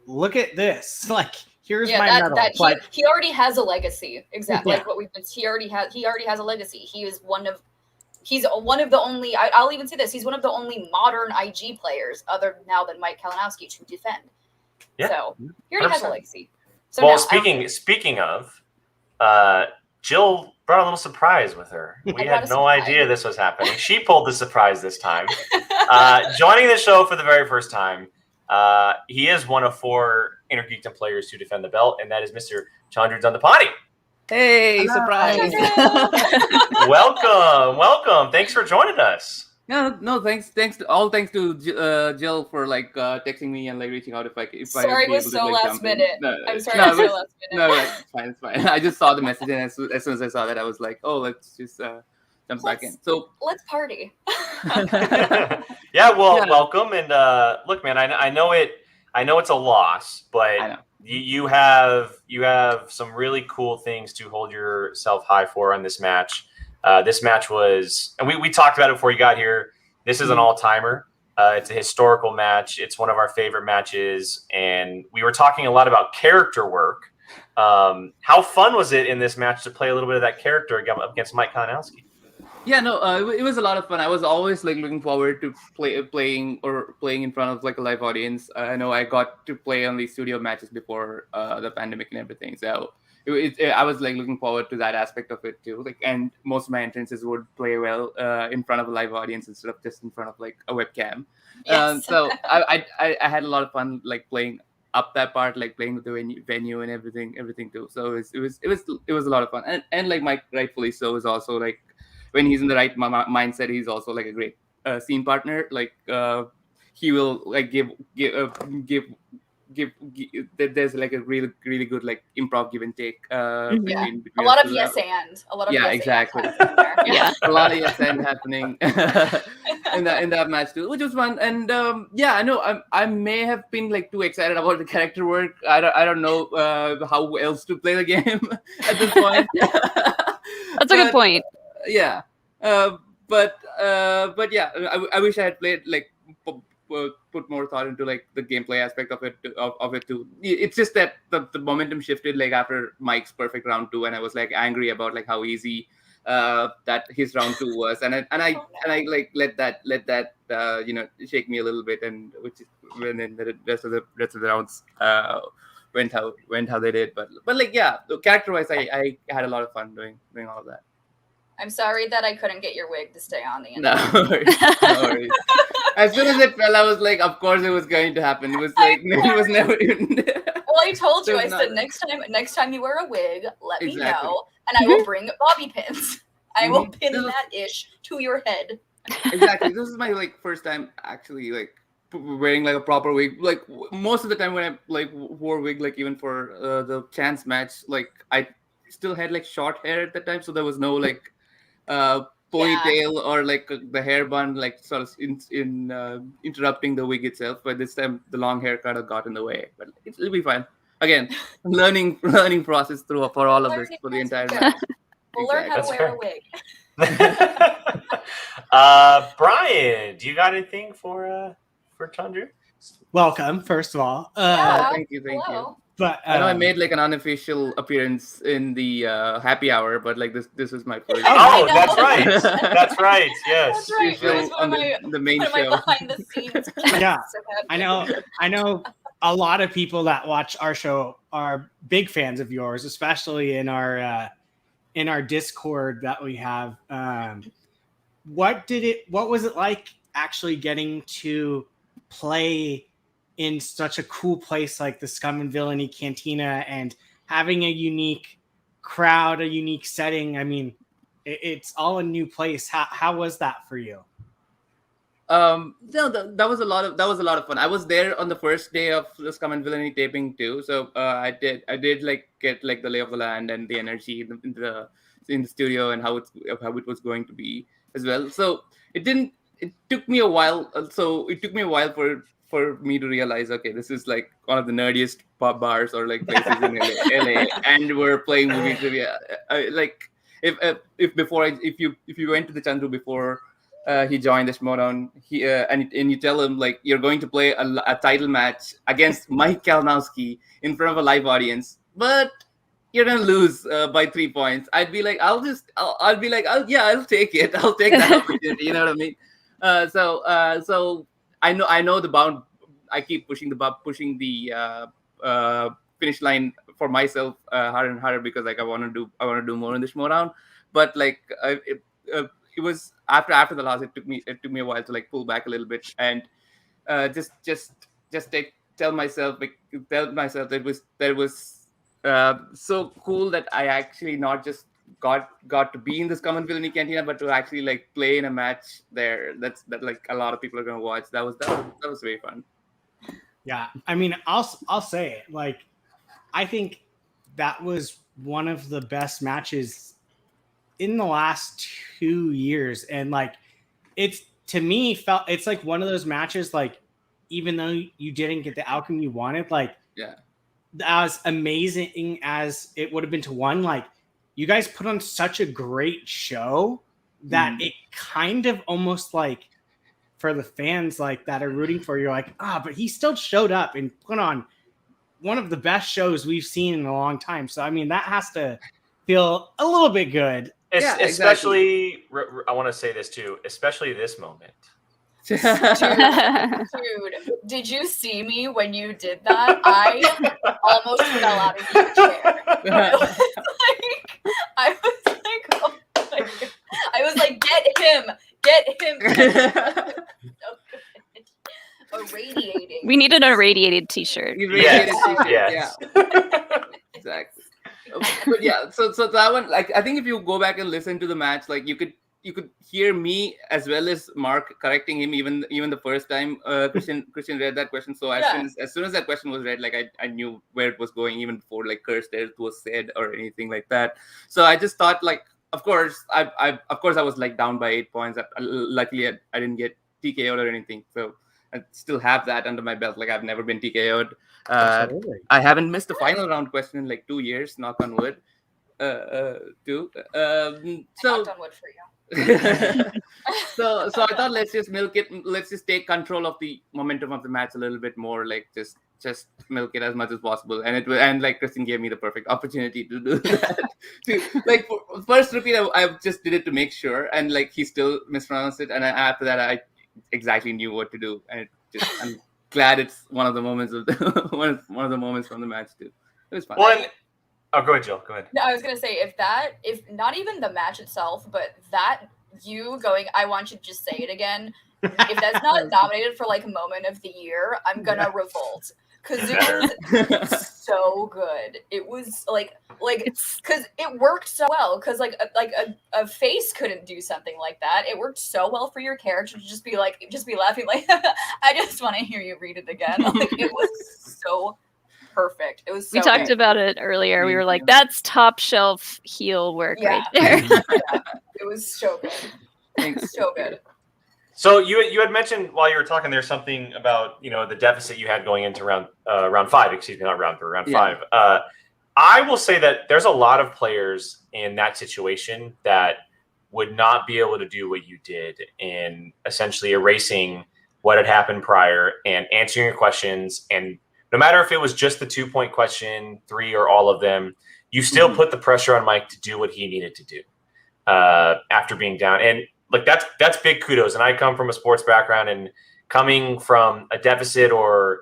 look at this. Like, here's my medal. He already has a legacy. Exactly. Like what we've been. He already has a legacy. He's one of the only. I'll even say this. He's one of the only modern IG players, other now than Mike Kalinowski, to defend. Yeah. So he already has a legacy. So well, speaking of, Jill brought a little surprise with her. We had no idea this was happening. She pulled the surprise this time. Joining the show for the very first time. He is one of 4 Intergeekdom players to defend the belt, and that is Mr. Chandru Dandapani. Hey, surprise! Welcome. Thanks for joining us. No, thanks to Jill for like texting me and like reaching out if I sorry it was so last minute. I'm sorry it was so last minute. No, it's fine. I just saw the message, and as soon as I saw that, I was like, oh, let's just jump back in. So let's party. Welcome, and look, man, I know it's a loss, but you have some really cool things to hold yourself high for on this match. This match was, and we talked about it before you got here. This is an all-timer. It's a historical match. It's one of our favorite matches, and we were talking a lot about character work. How fun was it in this match to play a little bit of that character against Mike Konowski? Yeah, no, it was a lot of fun. I was always like looking forward to playing in front of like a live audience. I know I got to play on these studio matches before the pandemic and everything, so I was like looking forward to that aspect of it too. Like, and most of my entrances would play well in front of a live audience instead of just in front of like a webcam. Yes. So I had a lot of fun like playing up that part, like playing with the venue and everything too. So it was a lot of fun, and like Mike rightfully so is also like, when he's in the right mindset, he's also like a great scene partner. Like he will like give there's like a really good like improv give and take between a lot of us. yes and a lot of yeah yes exactly and there. Yeah. a lot of yes and happening in that match too, which was fun. And yeah, I know I may have been like too excited about the character work. I don't know how else to play the game at this point. That's a good point. Yeah, but yeah, I wish I had played like put more thought into like the gameplay aspect of it too. It's just that the momentum shifted like after Mike's perfect round 2, and I was like angry about like how easy that his round 2 was, and I like let that shake me a little bit, and which is when then the rest of the rounds went how they did. But like yeah, character wise, I had a lot of fun doing all of that. I'm sorry that I couldn't get your wig to stay on the end. No worries. As soon as it fell, I was like, of course it was going to happen. It was like it was never even. Well, I told you. I There's said not- next time you wear a wig, let me Exactly. know, and I will bring bobby pins. I will pin This is- that ish to your head. Exactly. This is my like first time actually like wearing like a proper wig. Like most of the time when I like wore wig, like even for the chance match, like I still had like short hair at the time, so there was no like ponytail or like the hair bun like sort of interrupting the wig itself. But this time the long hair kind of got in the way. But it'll be fine. Again, learning process for all of this for the entire match. We'll learn how to That's wear fair. a wig. Brian, do you got anything for Chandru? Welcome, first of all. Yeah. Thank you. Hello. But I know I made like an unofficial appearance in the happy hour, but like this was my first. Oh, I know. that's right. That's right. Yes. That's right. Usual It was one on of the main One of my show. behind the scenes. Yeah, So happy. I know a lot of people that watch our show are big fans of yours, especially in our Discord that we have. What was it like actually getting to play in such a cool place like the Scum and Villainy Cantina and having a unique crowd, a unique setting? I mean, it's all a new place. How was that for you? No, that was a lot of fun. I was there on the first day of the Scum and Villainy taping too, so I did like get like the lay of the land and the energy in the studio and how it was going to be as well. So it took me a while. So it took me a while for me to realize, okay, this is like one of the nerdiest pub bars or like places in LA, and we're playing movie trivia. Like if you went to the Chandru before he joined the Schmoedown, and you tell him like you're going to play a title match against Mike Kalinowski in front of a live audience, but you're gonna lose by 3 points. I'd be like, I'll take it. I'll take that opportunity. You know what I mean? So I know the bound. I keep pushing the finish line for myself harder and harder because like I want to do more in the Schmoedown. But like it was after the loss, it took me a while to like pull back a little bit and just tell myself that it was so cool that I actually not just got to be in this Common Villainy Cantina, but to actually like play in a match there that like a lot of people are gonna watch. That was very fun. Yeah, I mean, I'll say it. Like, I think that was one of the best matches in the last 2 years, and like, it's to me felt it's like one of those matches. Like, even though you didn't get the outcome you wanted, like, Yeah. as amazing as it would have been to one, like, you guys put on such a great show that it kind of almost like for the fans like that are rooting for you, you're like, but he still showed up and put on one of the best shows we've seen in a long time. So, I mean, that has to feel a little bit good. Especially, I want to say this too, especially this moment. Dude, did you see me when you did that? I almost fell out of your chair. I was like, get him. Irradiating. We needed a radiated T-shirt. Yes. Yeah. Exactly. But yeah, so that one, like, I think if you go back and listen to the match, like you could hear me as well as Mark correcting him even the first time Christian read that question. So as soon as that question was read, like I knew where it was going even before like curse there was said or anything like that. So I just thought like, of course I was like down by 8 points. Luckily I didn't get TKO'd or anything. So I still have that under my belt. Like I've never been TKO'd. I haven't missed a final round question in like 2 years. Knock on wood. Too. Knocked on wood for you. so I thought let's just milk it. Let's just take control of the momentum of the match a little bit more. Like just milk it as much as possible. And like Kristen gave me the perfect opportunity to do that. Like for first repeat, I just did it to make sure, and like he still mispronounced it. And after that, I exactly knew what to do, and I'm glad it's one of the moments of one of the moments from the match too. It was fun. Oh, go ahead, Jill. Go ahead. No, I was gonna say if not even the match itself, but that you going, I want you to just say it again. If that's not nominated for like moment of the year, I'm gonna revolt because it was so good. It was like because it worked so well. Because like a face couldn't do something like that. It worked so well for your character to just be laughing like I just want to hear you read it again. Like it was so perfect. It was so we talked good. about it earlier. We were like, that's top shelf heel work right there. It was so good. Thanks. So good. So you had mentioned while you were talking there something about the deficit you had going into round 5. Excuse me, not round 3, round 5. I will say that there's a lot of players in that situation that would not be able to do what you did in essentially erasing what had happened prior and answering your questions. And no matter if it was just the 2-point question, 3, or all of them, you still put the pressure on Mike to do what he needed to do after being down. And like that's big kudos. And I come from a sports background, and coming from a deficit or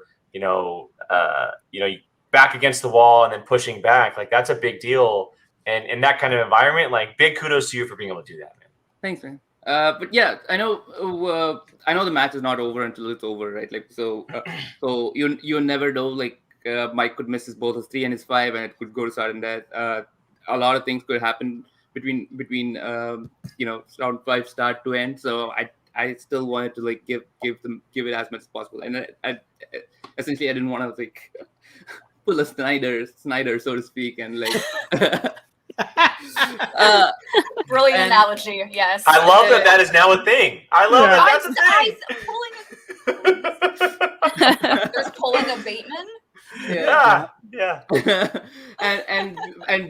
back against the wall and then pushing back, like that's a big deal. And in that kind of environment, like big kudos to you for being able to do that, man. Thanks, man. But yeah, I know the match is not over until it's over, right? Like so you never know. Like Mike could miss both his 3 and his 5, and it could go to sudden death. A lot of things could happen between round 5 start to end. So I still wanted to like give it as much as possible, and I essentially I didn't want to like pull a Snyder, so to speak, and like. Brilliant analogy. Yes. I love that is now a thing. I love that that's a thing. There's pulling a Bateman. Yeah. and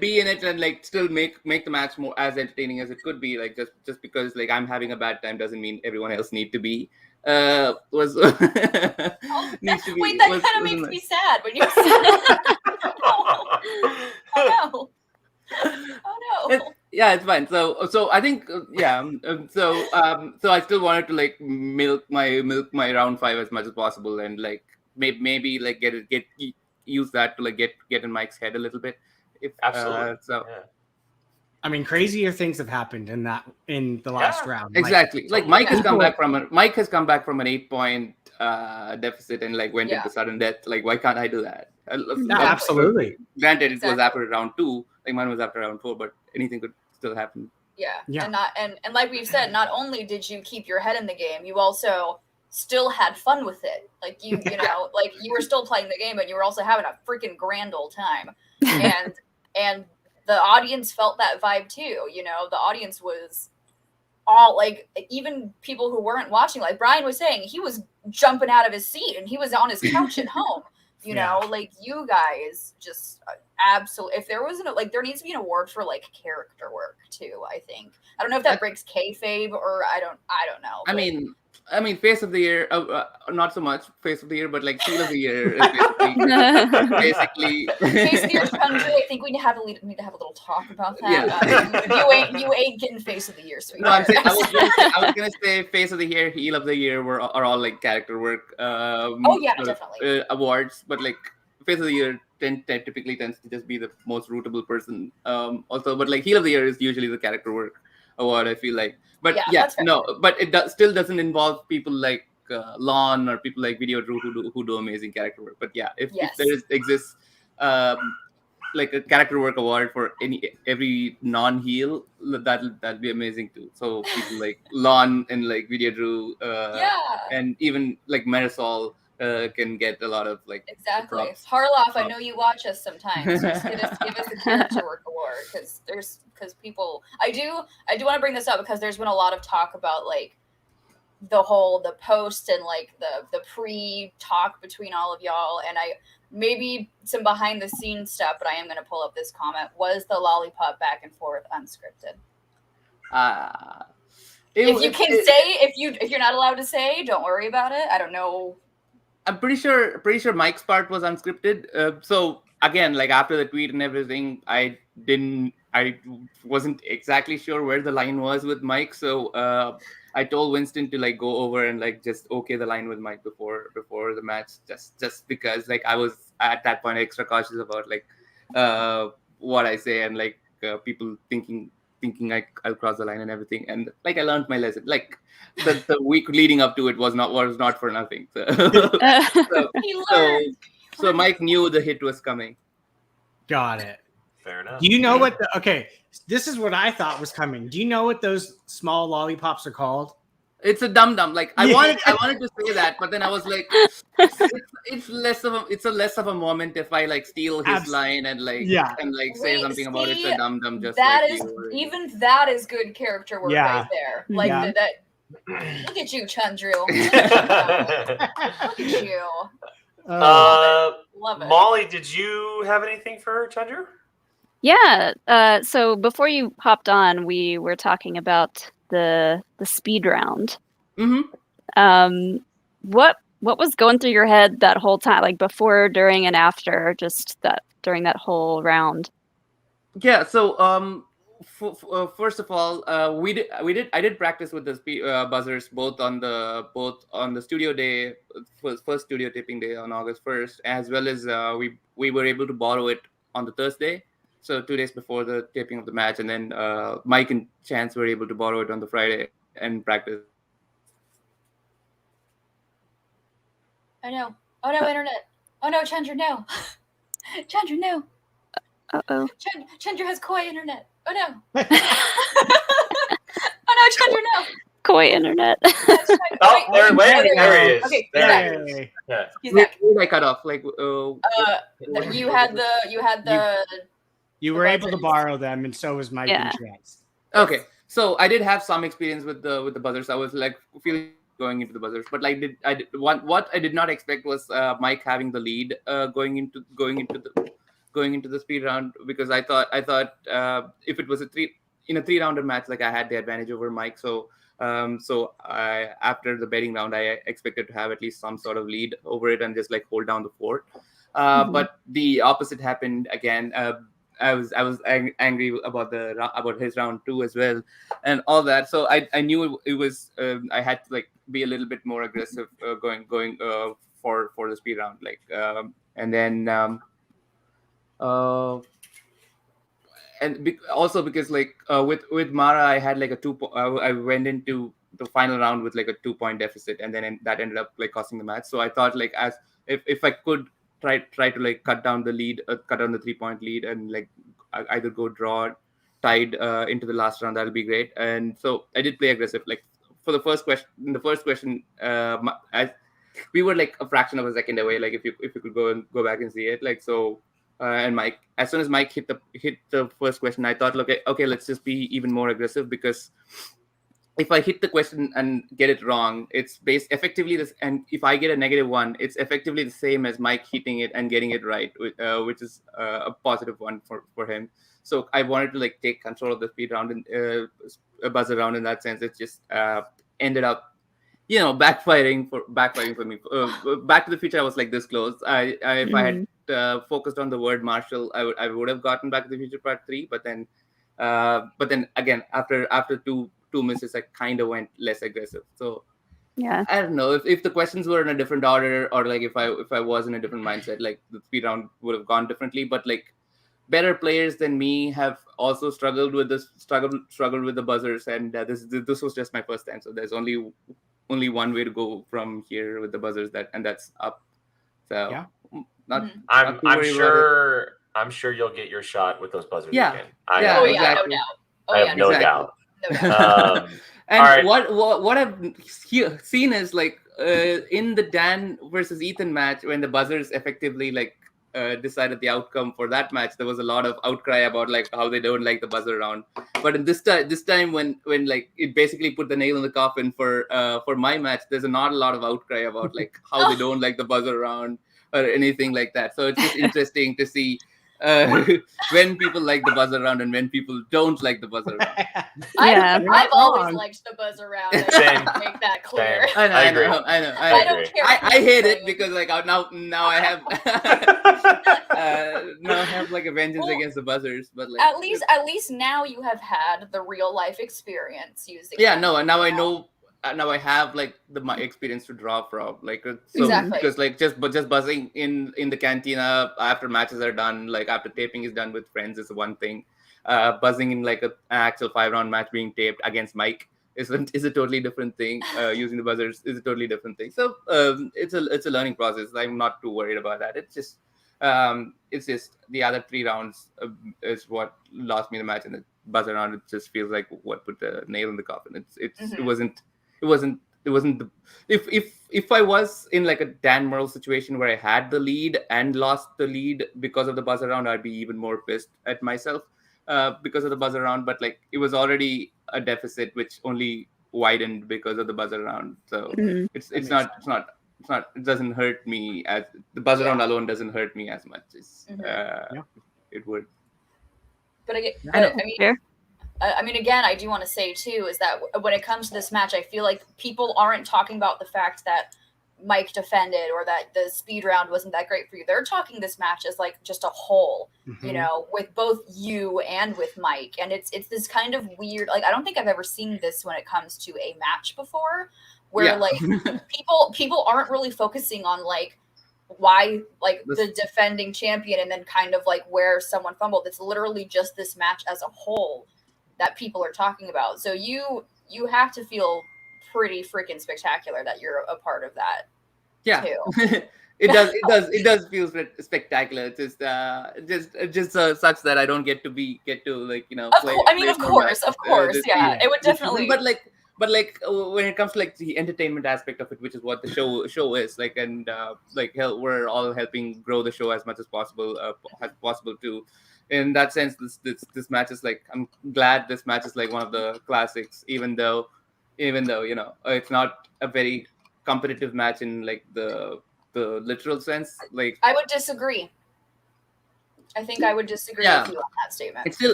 be in it and like still make the match more as entertaining as it could be. Like just because like I'm having a bad time doesn't mean everyone else need to be. Needs to be. Wait, that kind of makes me sad when you said that. Oh no. Oh no. Yeah, it's fine. So I think so I still wanted to like milk my round 5 as much as possible, and like maybe like use that to like get in Mike's head a little bit. If absolutely. I mean, crazier things have happened in the last round. Exactly. Like Mike has come back from an 8-point deficit and like went into sudden death. Like why can't I do that? Absolutely. Granted, it was after round 2. Like mine was after round 4, but anything could still happen. Yeah. And like we've said, not only did you keep your head in the game, you also still had fun with it. Like you know, like you were still playing the game, but you were also having a freaking grand old time. And the audience felt that vibe too. The audience was all like, even people who weren't watching, like Brian was saying, he was jumping out of his seat and he was on his couch at home You know, like you guys just absolutely. If there wasn't like, there needs to be an award for like character work too. I think. I don't know if that breaks kayfabe or I don't know. I mean, face of the year, not so much face of the year, but like heel of the year is basically. Face of the year, I think we need to have a little talk about that. Yeah. You ain't getting face of the year, No, sweetheart. I was gonna say face of the year, heel of the year are all like character work. Definitely. Awards, but like face of the year typically tends to just be the most rootable person. Also, but like heel of the year is usually the character work award. I feel like, but but it still doesn't involve people like Lon or people like Video Drew who do amazing character work. But yeah, if there exists like a character work award for every non-heel, that'll be amazing too. So people like Lon and like Video Drew, and even like Marisol can get a lot of like exactly props. Harloff, I know you watch us sometimes. Just give us the character work award because people. I do want to bring this up because there's been a lot of talk about like the post and like the pre-talk between all of y'all, and maybe some behind the scenes stuff, but I am going to pull up this comment. Was the lollipop back and forth unscripted? If you're not allowed to say, don't worry about it. I don't know. I'm pretty sure Mike's part was unscripted. So again, like after the tweet and everything, I wasn't exactly sure where the line was with Mike. So I told Winston to like go over and like just okay the line with Mike before the match, just because like I was at that point extra cautious about like what I say and like people thinking I'll cross the line and everything, and like I learned my lesson. Like the week leading up to it was not for nothing. So Mike knew the hit was coming. Got it. Fair enough. Do you know what? This is what I thought was coming. Do you know what those small lollipops are called? It's a dum dum. Like I wanted to say that, but then I was like, it's less of a moment if I like steal his line and like say something about it's a dum dum. Just that like even that is good character work right there. Like that. Look at you, Chandru. Look at you. Love it. Molly, did you have anything for Chandru? Yeah. So before you hopped on, we were talking about the speed round. Mm-hmm. What was going through your head that whole time, like before, during, and after, just that during that whole round? Yeah. So first of all, I did practice with the buzzers both on the studio day, first studio taping day on August 1st, as well as we were able to borrow it on the Thursday. So 2 days before the taping of the match, and then Mike and Chance were able to borrow it on the Friday and practice. I know. Oh no, internet. Oh no, Chandra, no. Chandra, no. Uh-oh. Chandra has koi internet. Oh no. Oh no, Chandra, no. Koi internet. Oh, there he is. Okay, there he is. Yeah. He's back. I cut off. Like, you had the. You were able to borrow them, and so was Mike and Chance. Okay, so I did have some experience with the buzzers. I was like feeling going into the buzzers, but like what I did not expect was Mike having the lead going into the speed round, because I thought if it was a 3-rounder match, like I had the advantage over Mike. So after the betting round, I expected to have at least some sort of lead over it and just like hold down the fort. But the opposite happened again. I was angry about his round 2 as well, and all that. So I knew it was I had to like be a little bit more aggressive going for the speed round, like and then also because like with Mara I had like I went into the final round with like a 2-point deficit, and then that ended up like costing the match. So I thought like if I could try to like cut down the 3-point lead and like either go draw tied into the last round, that'll be great. And so I did play aggressive. Like for the first question, we were like a fraction of a second away. Like if you could go back and see it, like so. And Mike, as soon as Mike hit the first question, I thought, okay, let's just be even more aggressive, because if I hit the question and get it wrong, it's based effectively this, and if I get a -1, it's effectively the same as Mike hitting it and getting it right, which is a positive one for him. So I wanted to like take control of the speed round and buzzer round in that sense. It just ended up, backfiring for me. Back to the Future, I was like this close. If I had focused on the word Marshall, I would have gotten Back to the Future Part 3, but then again after two misses, I kind of went less aggressive. So Yeah. I don't know if the questions were in a different order, or like if I was in a different mindset, like the speed round would have gone differently. But like better players than me have also struggled with the buzzers, and this was just my first time. So there's only one way to go from here with the buzzers, that's up. So Yeah. I'm sure you'll get your shot with those buzzers Yeah. again. Oh yeah, exactly. no doubt. Oh I yeah, have no exactly. doubt. no doubt. And all right. what I've seen is like in the Dan versus Ethan match, when the buzzers effectively like decided the outcome for that match, there was a lot of outcry about like how they don't like the buzzer round. But in this time when like it basically put the nail in the coffin for my match, there's not a lot of outcry about like how they don't like the buzzer round or anything like that. So it's just interesting to see when people like the buzzer round and when people don't like the buzzer round. Yeah. I've always wrong. liked the buzzer round. I Same. want to make that clear. Same. I agree. know. I don't care. I hate it because like now I have now I have like a vengeance against the buzzers, but like At least now you have had the real life experience using. yeah, no, and now I know. Now I have like my experience to draw from, like so Exactly. because like just buzzing in the cantina after matches are done, like after taping is done with friends is one thing. Buzzing in like an actual 5-round match being taped against Mike is a totally different thing. Using the buzzers is a totally different thing. So it's a learning process. I'm not too worried about that. It's just the other 3 rounds is what lost me the match, and the buzzer round it just feels like what put the nail in the coffin. It wasn't the if I was in like a Dan Murrell situation where I had the lead and lost the lead because of the buzzer round, I'd be even more pissed at myself because of the buzzer round. But like it was already a deficit which only widened because of the buzzer round. So it's not it doesn't hurt me as the buzzer round alone doesn't hurt me as much as it would. But I mean, again, I do want to say too is that when it comes to this match, I feel like people aren't talking about the fact that Mike defended or that the speed round wasn't that great for you. They're talking this match as like just a whole, with both you and with Mike. And it's this kind of weird, like, I don't think I've ever seen this when it comes to a match before where like people aren't really focusing on like why like the defending champion and then kind of like where someone fumbled. It's literally just this match as a whole that people are talking about. So you have to feel pretty freaking spectacular that you're a part of that. Yeah. Too. It does feel spectacular. It's just sucks that I don't get to like play. Of course, yeah. It would definitely. But when it comes to like the entertainment aspect of it, which is what the show is like, and we're all helping grow the show as much as possible too. In that sense, this match is like, I'm glad this match is like one of the classics, even though it's not a very competitive match in like the literal sense. Like I would disagree. I think I would disagree with you on that statement.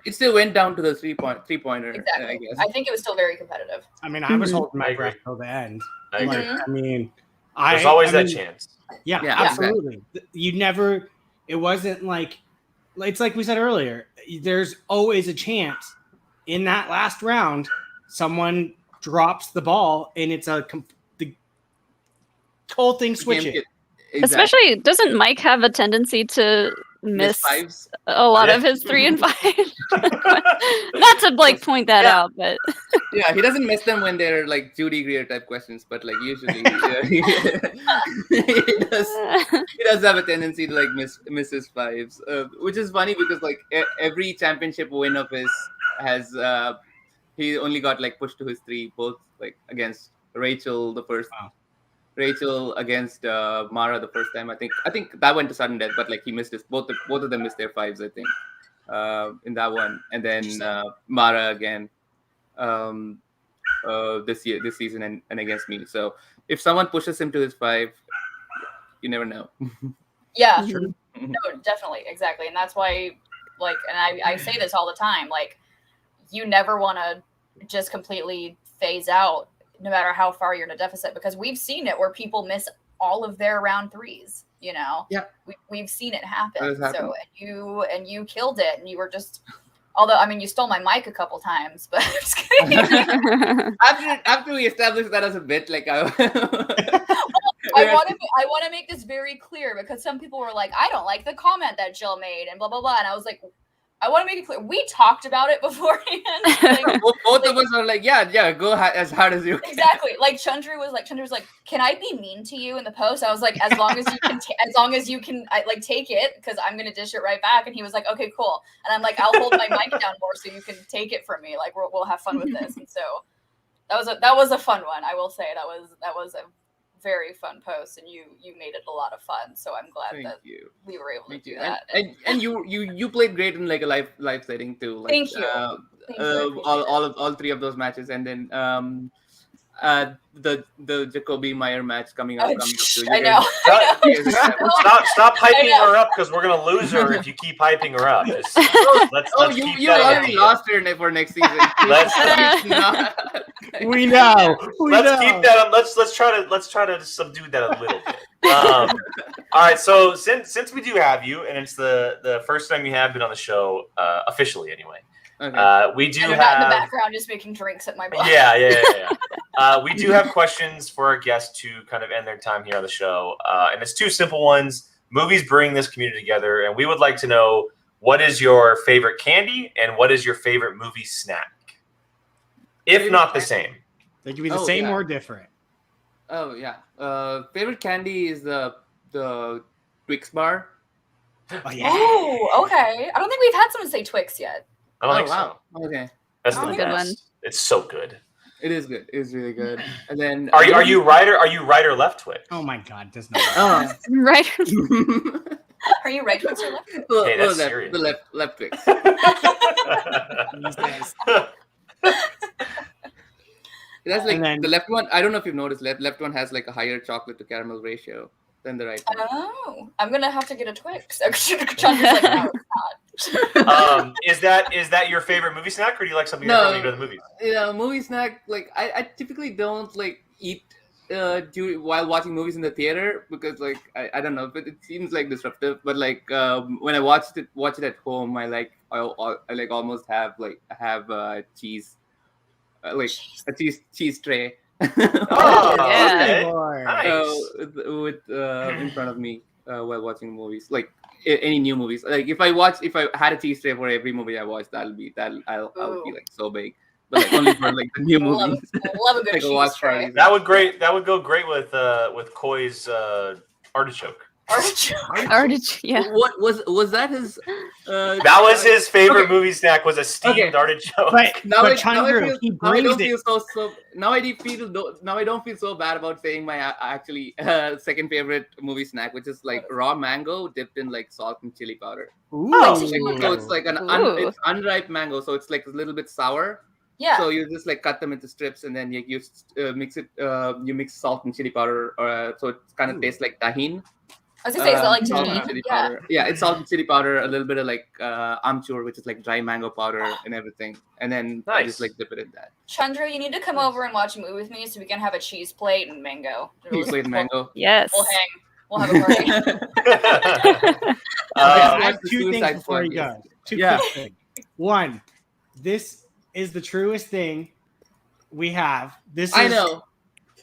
It still went down to the three-pointer. Exactly. I guess. I think it was still very competitive. I mean, I was holding my breath till the end. I agree. I mean, there's always that chance. Yeah, absolutely. It wasn't like, it's like we said earlier, there's always a chance in that last round someone drops the ball and it's the whole thing switches. Exactly. Especially, doesn't Mike have a tendency to miss a lot of his 3 and 5? Not to like point that out, but yeah, he doesn't miss them when they're like Judy Greer type questions, but like usually he does have a tendency to like miss his 5s, which is funny because like every championship win of his has he only got like pushed to his 3, both like against Rachel the first. Wow. Rachel against Mara the first time. I think that went to sudden death, but like he missed his both of them missed their 5s. I think in that one, and then Mara again. this season, and against me. So if someone pushes him to his 5, you never know. Yeah, Mhm. no, definitely, exactly, and that's why, like, and I say this all the time, like, you never want to just completely phase out, no matter how far you're in a deficit, because we've seen it where people miss all of their round 3s. You know, Yeah. we've seen it happen. That has happened. So and you killed it, and you were just. Although, I mean, you stole my mic a couple times, but I'm just kidding. After we established that as a bit, like I want to make this very clear, because some people were like, I don't like the comment that Jill made and blah blah blah, and I was like, I want to make it clear, we talked about it beforehand. Like, both of us are like, yeah, go as hard as you can. Exactly. Like Chandru was like, can I be mean to you in the post? I was like, as long as you can, take it, because I'm gonna dish it right back. And he was like, okay, cool. And I'm like, I'll hold my mic down more so you can take it from me. Like we'll have fun with this. And so that was a fun one. I will say that was a very fun post, and you made it a lot of fun. So I'm glad we were able to do that. And you played great in like a live setting too. Like, Thank you. All 3 of those matches, and then the Jacoby Meyer match coming up. I know. Stop hyping her up, because we're gonna lose her if you keep hyping her up. You already lost her for next season. We know. Keep that up. Let's try to subdue that a little bit. All right. So since we do have you, and it's the first time you have been on the show officially, anyway. Okay. We do have have in the background just making drinks at my bar. Yeah. We do have questions for our guests to kind of end their time here on the show, and it's 2 simple ones. Movies bring this community together, and we would like to know, what is your favorite candy and what is your favorite movie snack, if not the same. They can be the same or different. Oh yeah. Favorite candy is the Twix bar. Oh yeah. Oh, okay. I don't think we've had someone say Twix yet. I don't think wow. so. Okay. That's the Good best. one. It's so good. It is good. It's really good. And then Are you right or left Twix? Oh my God, does not. Right. Are you right Twix or left? Hey, that's serious. The left Twix. These days. That's like the left one. I don't know if you've noticed. Left one has like a higher chocolate to caramel ratio than the right one. Oh, I'm gonna have to get a Twix. Chandru's like, no, it's not. Is that your favorite movie snack, or do you like something else when you go to the movies? Yeah, movie snack. Like I typically don't like eat while watching movies in the theater, because like I don't know, but it seems like disruptive. But like when I watch it at home, I like almost have cheese, like a cheese tray. Oh, yeah. okay. Nice. With in front of me while watching movies, like any new movies. Like if I had a cheese tray for every movie I watched, I'll be like so big. But like only for like the new movies. Love a good like cheese tray. That would go great with Koi's artichoke. Artichoke. Yeah. What was that his? That was his favorite movie snack, was a steamed artichoke. But Chandru, he braised it. Now I don't feel so bad about saying my actually second favorite movie snack, which is like raw mango dipped in like salt and chili powder. Ooh. So it's like it's unripe mango, so it's like a little bit sour. Yeah. So you just like cut them into strips, and then you mix it. You mix salt and chili powder, so it kind of tastes like tahini. I was gonna say, is that like salt tahini? and chili powder. Yeah, it's salt and chili powder, a little bit of like amchur, which is like dry mango powder and everything, and then I just like dip it in that. Chandru, you need to come over and watch a movie with me so we can have a cheese plate and mango. Cheese plate and mango. Yes. We'll hang. We'll have a party. I have 2 things before you go. Two Yeah. quick things. One, this is the truest thing we have. I know.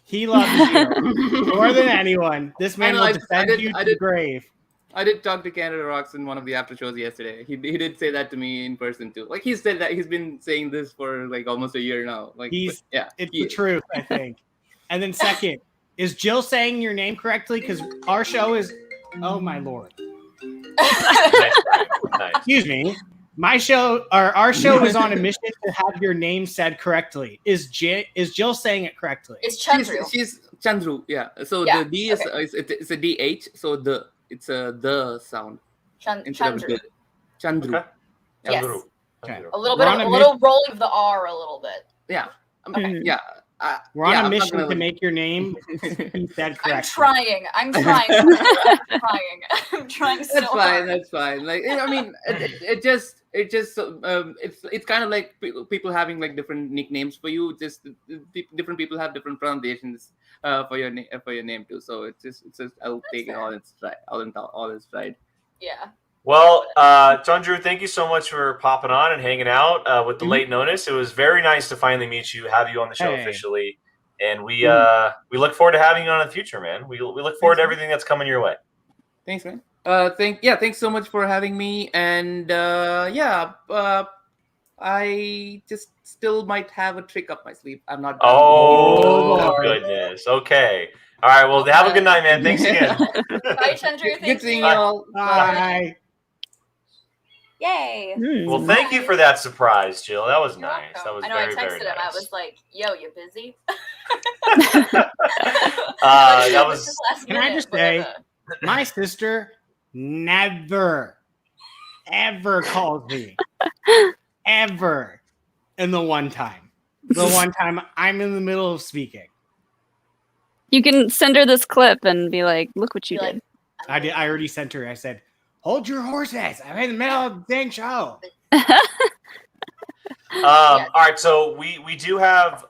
He loves you more than anyone. This man will defend you to the grave. I did talk to Canada Rocks in one of the after shows yesterday. He did say that to me in person too. Like he said that he's been saying this for like almost a year now. Like It's the truth, I think. And then second, is Jill saying your name correctly? Because our show is, oh my lord. Nice. Excuse me. Our show is on a mission to have your name said correctly. Is Jill saying it correctly? It's Chandru. She's Chandru, yeah. So Yeah, the D is it's a DH, so it's a the sound instead of Chandru. the. Chandru. Okay. Yes. Chandru. Okay. A little rolling of the R a little bit. Yeah. Yeah. We're on yeah, a I'm not mission gonna- to make your name be said correctly. I'm trying. I'm trying. I'm trying so That's fine. hard. That's fine. Like I mean, it just it's kind of like people having like different nicknames for you. Just different people have different pronunciations for your name too. So it's just I'll take it fair. all in stride. All in stride. Yeah. Well, John Drew, thank you so much for popping on and hanging out with the Mhm. late notice. It was very nice to finally meet you, have you on the show Hey. officially, and we look forward to having you on in the future, man. We look forward to everything that's coming your way. Thanks, man. Thanks so much for having me. And I just still might have a trick up my sleeve. I'm not. done. Oh, Lord. goodness. Okay. All right. Well, have a good night, man. Thanks again. Bye, Chandru. Good Thank seeing you. you all. Bye. Yay. Well, thank you for that surprise, Jill. That was You're nice. welcome. That was I know. very, I very texted him. I nice. was like, "Yo, you busy?" That was. This last Can I minute, just but, say, my sister never, ever calls me. Ever. And the one time I'm in the middle of speaking. You can send her this clip and be like, "Look what you Be did." like, I did. I already sent her. I said, "Hold your horses. I'm in the middle of the dang show." All right, so we do have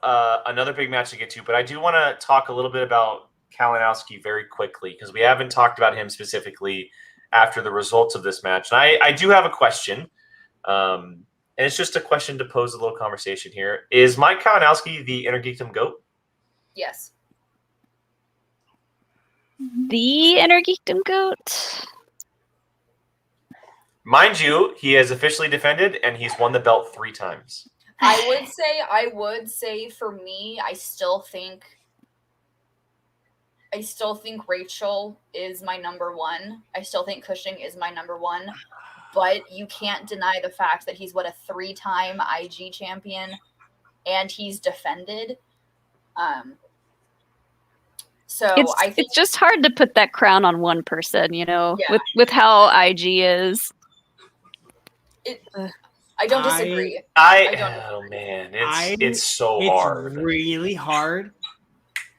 another big match to get to, but I do want to talk a little bit about Kalinowski very quickly because we haven't talked about him specifically after the results of this match. And I do have a question, and it's just a question to pose a little conversation here. Is Mike Kalinowski the Inner Geekdom GOAT? yes. The Inner Geekdom goat. Mind you, he has officially defended and he's won the belt 3 times. I would say for me, I still think Rachel is my number one. I still think Cushing is my number one. But you can't deny the fact that he's a 3-time IG champion and he's defended. So I think it's just hard to put that crown on one person, Yeah. with how IG is. I don't disagree. Oh man, it's so hard. It's really hard.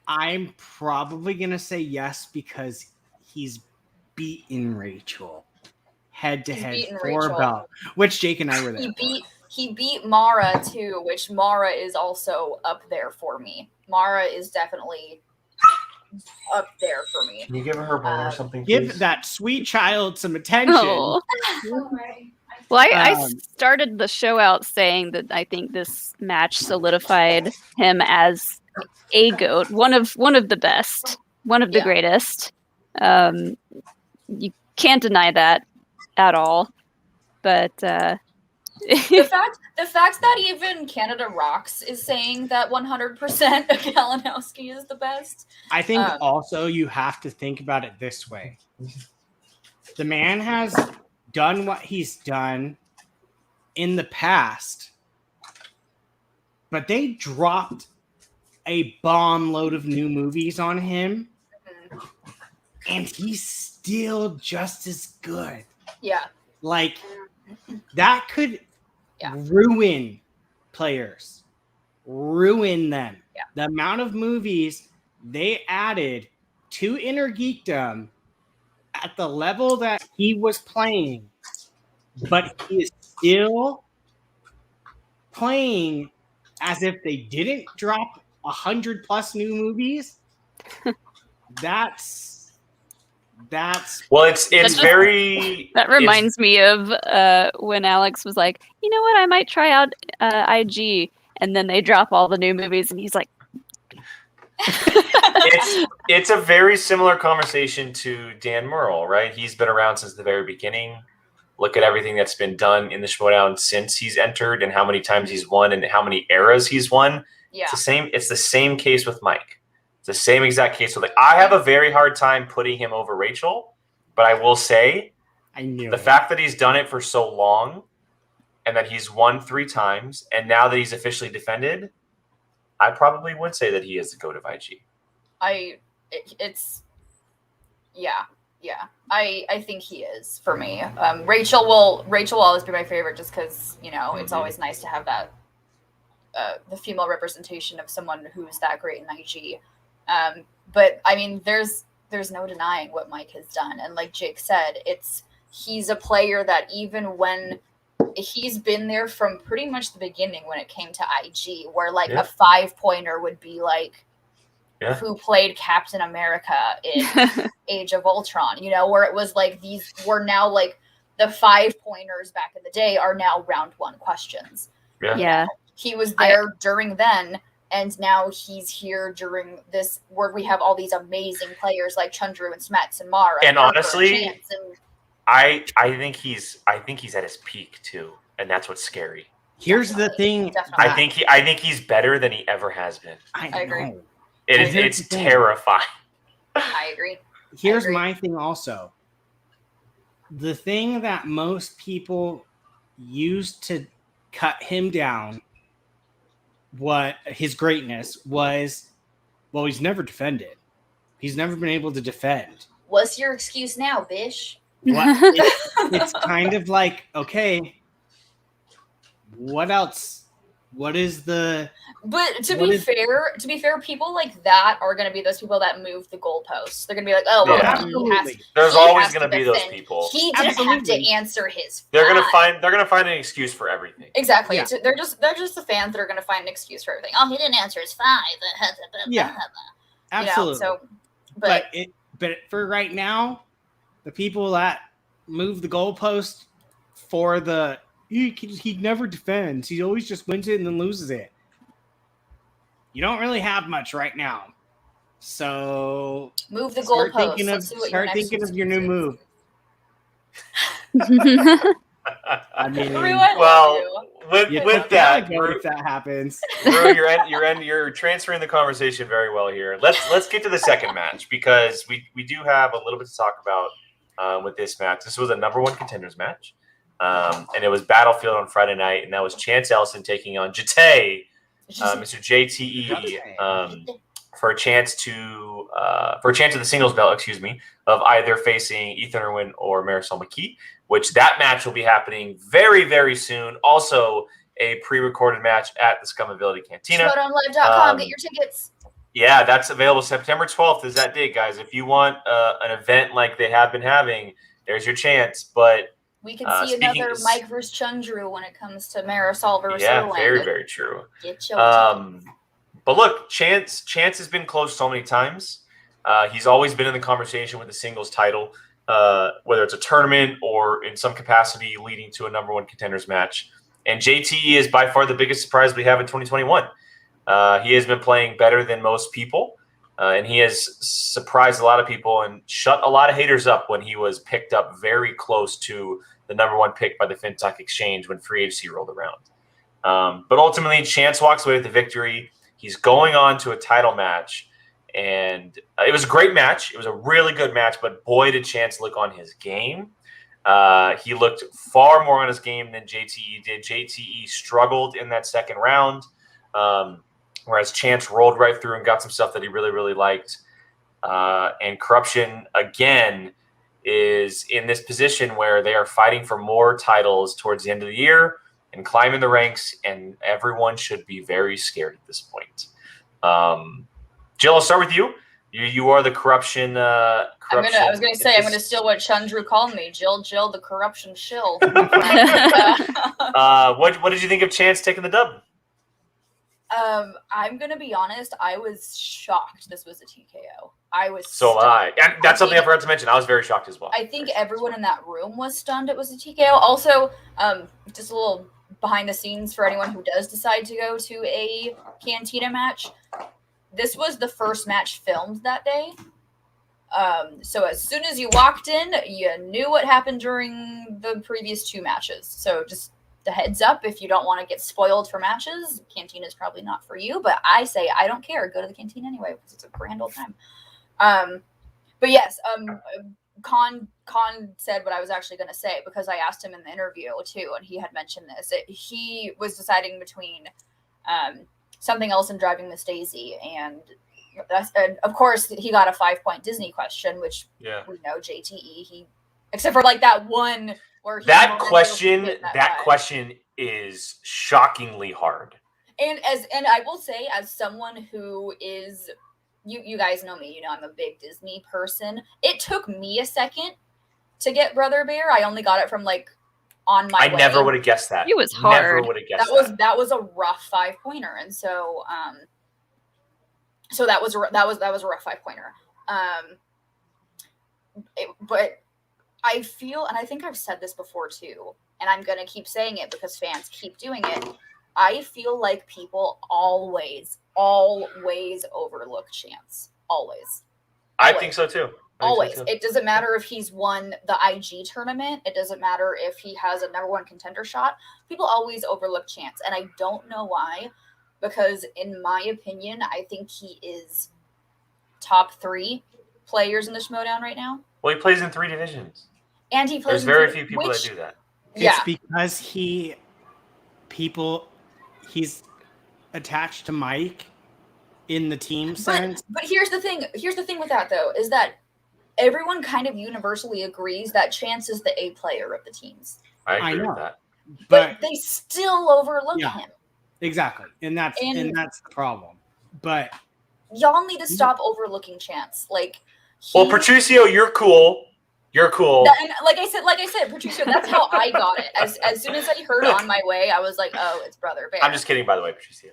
I'm probably gonna say yes because he's beaten Rachel head to head beaten for Rachel. a belt, which Jake and I were there. He beat Mara too, which Mara is also up there for me. Mara is definitely up there for me. Can you give her a ball or something, Give please? that sweet child some attention. Oh. Well, I started the show out saying that I think this match solidified him as a GOAT, one of the best, one of the greatest. You can't deny that at all. But the fact that even Canada Rocks is saying that 100% Kalinowski is the best. I think also you have to think about it this way. The man has done what he's done in the past, but they dropped a bomb load of new movies on him, and he's still just as good. Yeah. Like, that could ruin players, ruin them. Yeah. The amount of movies they added to Inner Geekdom at the level that he was playing, but he is still playing as if they didn't drop 100+ new movies. That's well, it's very. That reminds me of when Alex was like, "You know what? I might try out IG," and then they drop all the new movies, and he's like, it's a very similar conversation to Dan Murrell, right? He's been around since the very beginning. Look at everything that's been done in the Schmoedown since he's entered, and how many times he's won, and how many eras he's won. Yeah. It's the same case with Mike. It's the same exact case with I have a very hard time putting him over Rachel, but I will say the fact that he's done it for so long and that he's won 3 times and now that he's officially defended, I probably would say that he is the GOAT of IG. I think he is for me. Rachel will always be my favorite just because, it's always nice to have that the female representation of someone who's that great in IG. But I mean, there's no denying what Mike has done, and like Jake said, he's a player that even when he's been there from pretty much the beginning when it came to IG, where like a 5-pointer would be like who played Captain America in Age of Ultron, you know, where it was like these were now like the 5-pointers back in the day are now round 1 questions. Yeah. He was there during then, and now he's here during this where we have all these amazing players like Chundru and Smets and Mara. And Harper honestly, and I think he's at his peak too, and that's what's scary. Here's the thing. Definitely. I think he's better than he ever has been. I agree. It's terrifying. I agree. Here's my thing also. The thing that most people used to cut him down, what his greatness was, well, he's never defended. He's never been able to defend. What's your excuse now, bish? It's kind of like, okay, what else? What is the? But to be fair, people like that are going to be those people that move the goalposts. They're going to be like, oh, well, there's always going to be those people. He didn't have to answer his. They're going to find an excuse for everything. Exactly. Yeah. They're just the fans that are going to find an excuse for everything. Oh, he didn't answer his 5. Yeah, absolutely. You know, so, but for right now, the people that move the goalpost for the. He never defends. He always just wins it and then loses it. You don't really have much right now. So move the goalpost. Start thinking of your new move. I mean, well, with that, if that happens, you're transferring the conversation very well here. Let's get to the second match because we do have a little bit to talk about with this match. This was a number 1 contenders match. And it was Battlefield on Friday night, and that was Chance Ellison taking on Jate, Mr. JTE, for a chance to the singles belt, of either facing Ethan Irwin or Marisol McKee, which that match will be happening very, very soon. Also, a pre-recorded match at the Scumability Cantina. Schmoedownlive.com, get your tickets. Yeah, that's available September 12th is that date, guys. If you want an event like they have been having, there's your chance. But we can see another Mike versus Chundru when it comes to Marisol versus Irwin. Very, very true. Get your but look, Chance has been close so many times. He's always been in the conversation with the singles title, whether it's a tournament or in some capacity leading to a number 1 contenders match. And JTE is by far the biggest surprise we have in 2021. He has been playing better than most people. And he has surprised a lot of people and shut a lot of haters up when he was picked up very close to the number 1 pick by the FinTech Exchange when free agency rolled around. But ultimately, Chance walks away with the victory. He's going on to a title match. And it was a great match. It was a really good match. But boy, did Chance look on his game. He looked far more on his game than JTE did. JTE struggled in that second round. Whereas Chance rolled right through and got some stuff that he really, really liked. And Corruption, again, is in this position where they are fighting for more titles towards the end of the year and climbing the ranks, and everyone should be very scared at this point. Jill, I'll start with you. You are the Corruption. I was going to say, I'm going to steal what Chundru called me. Jill, the Corruption shill. What did you think of Chance taking the dub? I'm gonna be honest. I was shocked this was a TKO. I was so stunned. And that's something I forgot to mention. I was very shocked as well. I think everyone in that room was stunned it was a TKO. Also, just a little behind the scenes for anyone who does decide to go to a Cantina match. This was the first match filmed that day. So as soon as you walked in, you knew what happened during the previous 2 matches. So just the heads up, if you don't want to get spoiled for matches, Cantina is probably not for you. But I say I don't care. Go to the Cantina anyway because it's a grand old time. But yes, Khan said what I was actually going to say because I asked him in the interview too, and he had mentioned this. He was deciding between something else and Driving Miss Daisy, and of course he got a 5-point Disney question, which we know JTE. Except for like that one. That question is shockingly hard. And I will say, as someone who is, you guys know me, I'm a big Disney person. It took me a second to get Brother Bear. I only got it from like on my way. I never would have guessed that. It was hard. Never would have guessed that. That was a rough 5-pointer, and so that was a rough 5-pointer. But I feel, and I think I've said this before too, and I'm gonna keep saying it because fans keep doing it. I feel like people always overlook Chance. Always. I think so too. Always. It doesn't matter if he's won the IG tournament. It doesn't matter if he has a #1 contender shot. People always overlook Chance, and I don't know why. Because in my opinion, I think he is top 3 players in the Schmoedown right now. Well, he plays in 3 divisions. And he plays There's very few people that do that. It's because he's attached to Mike in the team sense. But here's the thing with that though, is that everyone kind of universally agrees that Chance is the A player of the teams. I agree with that. But they still overlook him. Exactly. And that's the problem. But y'all need to stop overlooking Chance. Well, Patricio, you're cool. You're cool. And like I said, Patricio, that's how I got it. As soon as I heard On My Way, I was like, oh, it's Brother Bear. I'm just kidding, by the way, Patricio.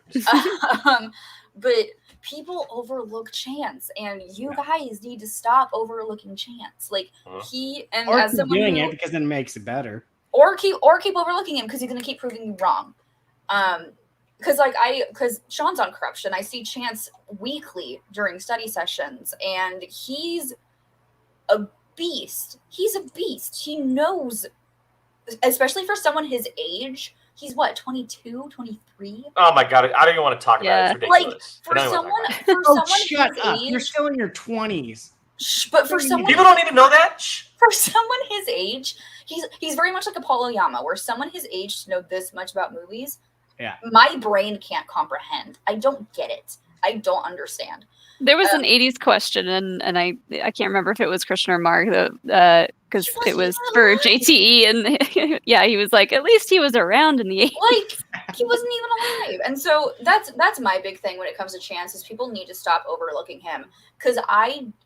But people overlook Chance, and you guys need to stop overlooking Chance. Or as someone doing it because it makes it better. Or keep overlooking him because he's gonna keep proving you wrong. Because Sean's on Corruption, I see Chance weekly during study sessions, and he's a beast. He's a beast. He knows, especially for someone his age. He's what, 22, 23? Oh my god, I don't even want to talk about it. It's ridiculous. For someone shut his up. age, You're still in your 20s. But for someone, people don't even know that. For someone his age, he's very much like a Paul Oyama, where someone his age to know this much about movies. Yeah, my brain can't comprehend. I don't get it. I don't understand. There was an 80s question, and I can't remember if it was Christian or Mark, because it was for JTE, and yeah, he was like, at least he was around in the 80s. He wasn't even alive. And so that's my big thing when it comes to Chance, is people need to stop overlooking him. Because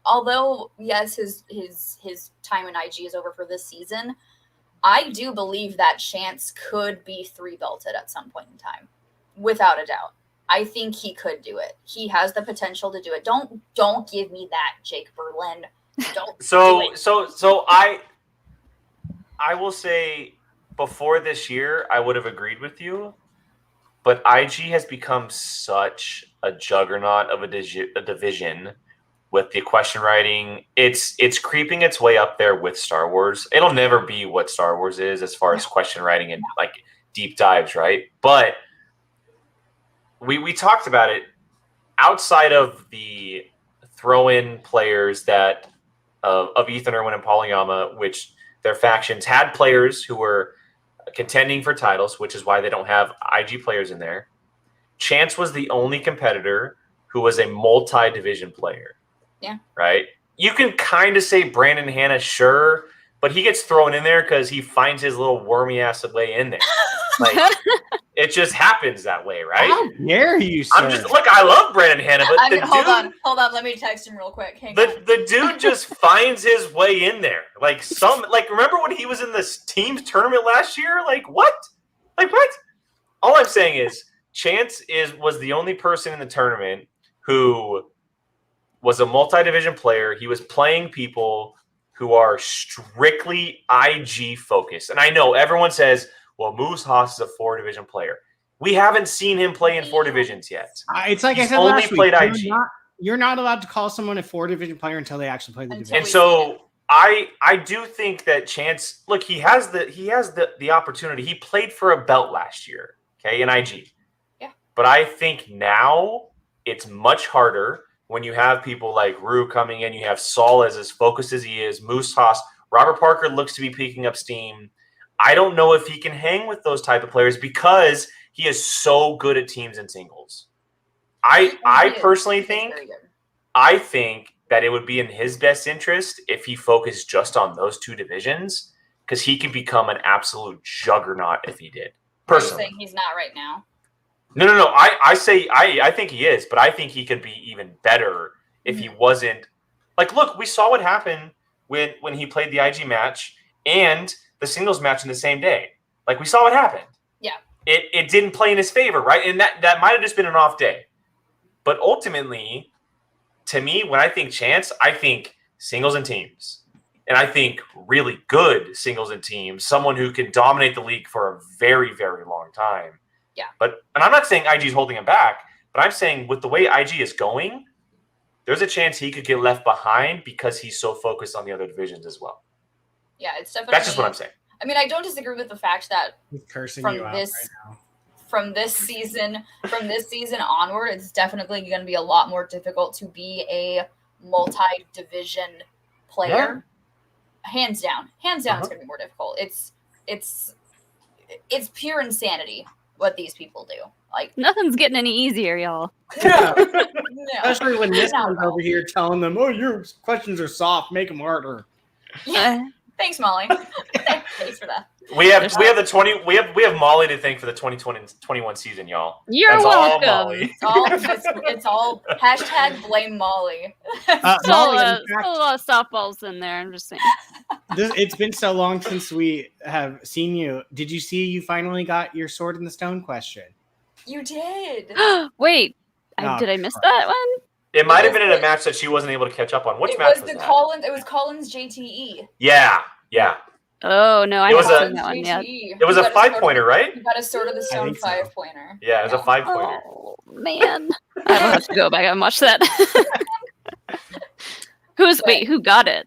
although yes, his time in IG is over for this season, I do believe that Chance could be 3-belted at some point in time, without a doubt. I think he could do it. He has the potential to do it. Don't give me that, Jake Berlin. Don't. So I will say, before this year, I would have agreed with you, but IG has become such a juggernaut of a division with the question writing. It's creeping its way up there with Star Wars. It'll never be what Star Wars is as far as question writing and deep dives, right? But we talked about it. Outside of the throw-in players that of Ethan Irwin and Paul Oyama, which their factions had players who were contending for titles, which is why they don't have IG players in there. Chance was the only competitor who was a multi-division player. Yeah. Right? You can kind of say Brandon Hanna, sure, but he gets thrown in there because he finds his little wormy ass way in there. It just happens that way, right? How dare you, sir? I love Brandon Hanna, but hold on, let me text him real quick. The dude just finds his way in there. Remember when he was in this team's tournament last year? What? All I'm saying is Chance was the only person in the tournament who was a multi-division player. He was playing people who are strictly IG focused. And I know everyone says, well, Moose Haas is a 4-division player. We haven't seen him play in 4 divisions yet. It's like I said last week. You're not allowed to call someone a 4-division player until they actually play the division. And so I do think that Chance, look, he has the opportunity. He played for a belt last year, okay, in IG. Yeah. But I think now it's much harder when you have people like Rue coming in. You have Saul as focused as he is, Moose Haas. Robert Parker looks to be picking up steam. I don't know if he can hang with those type of players because he is so good at teams and singles. I personally think that it would be in his best interest if he focused just on those 2 divisions, because he could become an absolute juggernaut if he did. Personally, he's not right now. No. I think he is, but I think he could be even better if he wasn't. Like, look, we saw what happened when he played the IG match and the singles match in the same day. Like, we saw what happened. Yeah. It didn't play in his favor, right? And that might have just been an off day. But ultimately, to me, when I think Chance, I think singles and teams. And I think really good singles and teams, someone who can dominate the league for a very, very long time. Yeah. And I'm not saying IG is holding him back, but I'm saying with the way IG is going, there's a chance he could get left behind because he's so focused on the other divisions as well. Yeah, it's definitely. That's just what I'm saying. I mean, I don't disagree with the fact that He's cursing from you out this right now. from this season onward, it's definitely going to be a lot more difficult to be a multi-division player. Hands down, it's going to be more difficult. It's pure insanity what these people do. Like, Nothing's getting any easier, y'all. Yeah. no. Especially when this Not one's at all. over here telling them, "Oh, your questions are soft. Make them harder." Yeah. Thanks, Molly. Thanks for that. We have Molly to thank for the 2020-21 season, y'all. You're That's all welcome. Molly. It's all hashtag blame Molly. Still, Molly, in still fact, a lot of softballs in there. I'm just saying. it's been so long since we have seen you. Did you see you finally got your sword in the stone question? You did. Wait, Oh, did I miss that one? It might have been in a match that she wasn't able to catch up on. Which match was that? It was Collins JTE. Yeah. Oh no, I It was haven't a- seen that one yet. It was a 5-pointer, right? You got a Sword of the Stone think so. 5-pointer. Yeah, it was a 5-pointer. Oh man, I will have to go back and watch that. Who got it?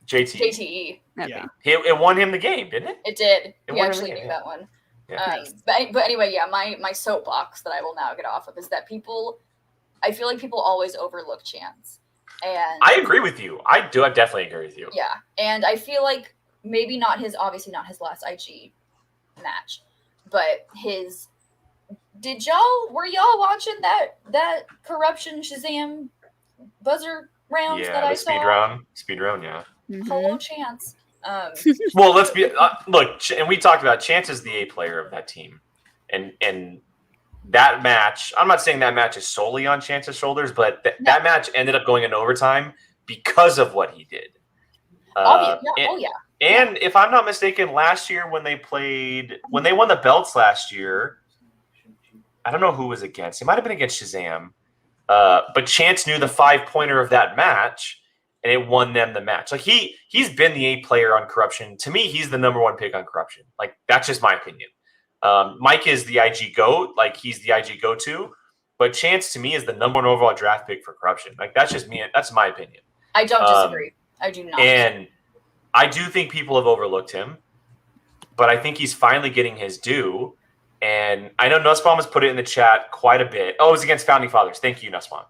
JT. JTE. Okay. Yeah. It won him the game, didn't it? It did. It We won actually everything, knew that one. Yeah. But anyway, yeah, my soapbox that I will now get off of is that I feel like people always overlook Chance. And I agree with you. I definitely agree with you. yeah, and I feel like maybe obviously not his last IG match, but were y'all watching that corruption Shazam buzzer rounds that I saw? Speed round, yeah. Mhm. Hello, Chance. Well, let's be look, and we talked about Chance is the A player of that team, and that match. I'm not saying that match is solely on Chance's shoulders, but that match ended up going in overtime because of what he did. And if I'm not mistaken, last year when they won the belts last year, I don't know who was against. It might have been against Shazam, but Chance knew the 5-pointer of that match. And it won them the match. Like he's been the A player on Corruption. To me, he's the number one pick on Corruption. Like that's just my opinion. Mike is the IG GOAT. Like he's the IG go-to. But Chance to me is the number one overall draft pick for Corruption. Like that's just me. That's my opinion. I don't disagree. I do not. And I do think people have overlooked him. But I think he's finally getting his due. And I know Nussbaum has put it in the chat quite a bit. Oh, it was against Founding Fathers. Thank you, Nussbaum.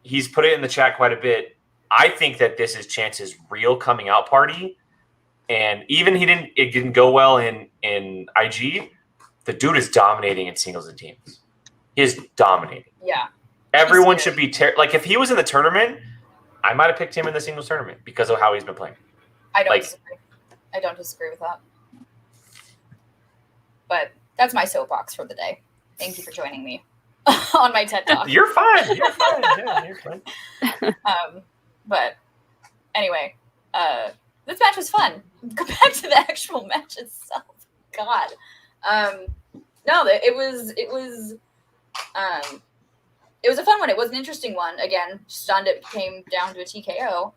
He's put it in the chat quite a bit. I think that this is Chance's real coming out party. And even it didn't go well in IG, the dude is dominating in singles and teams. He is dominating. Yeah. Everyone should be like if he was in the tournament, I might have picked him in the singles tournament because of how he's been playing. I don't disagree. I don't disagree with that. But that's my soapbox for the day. Thank you for joining me on my TED Talk. You're fine. Yeah, you're fine. But anyway, this match was fun. Go back to the actual match itself. God. No, it was a fun one. It was an interesting one. Again, stunned it came down to a TKO.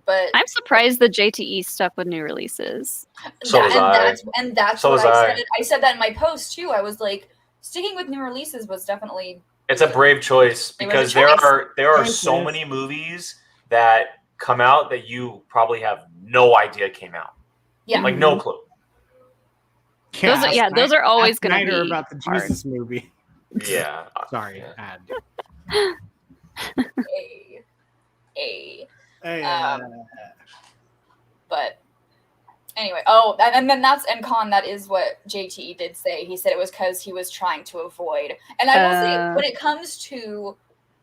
But I'm surprised the JTE stuck with new releases. That's what I said. I said that in my post too. I was like, sticking with new releases was definitely. It's a brave choice because there are so many movies that come out that you probably have no idea came out. Yeah, like no clue. Those are always going to be about the hard. Jesus movie. Yeah, sorry. Yeah. But anyway, and Con, that is what JTE did say. He said it was because he was trying to avoid. And I will say, when it comes to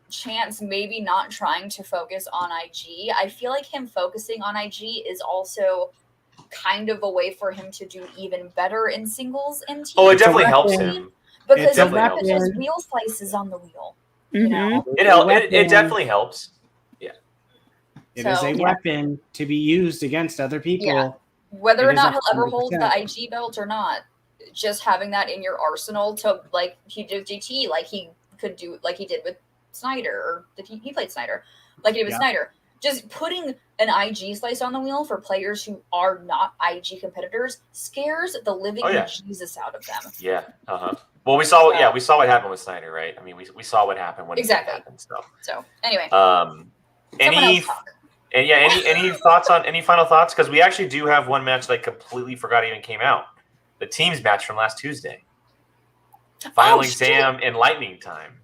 Chance maybe not trying to focus on IG, I feel like him focusing on IG is also kind of a way for him to do even better in singles and teams. Oh, it definitely helps him. Because definitely you helps put those wheel slices on the wheel. You Mhm. know? It definitely helps. It is a weapon to be used against other people. Yeah. Whether or It is not he'll ever hold 100%. the IG belt or not, just having that in your arsenal to, like he did GT, like he could do, like he did with Snyder, or he played Snyder, like he did with Snyder. Just putting an IG slice on the wheel for players who are not IG competitors scares the living Jesus out of them. Yeah. Well, we saw what happened with Snyder, right? I mean, we saw what happened when it happened. So anyway, any thoughts on any final thoughts? Because we actually do have one match that I completely forgot even came out. The teams match from last Tuesday. Final exam and lightning time.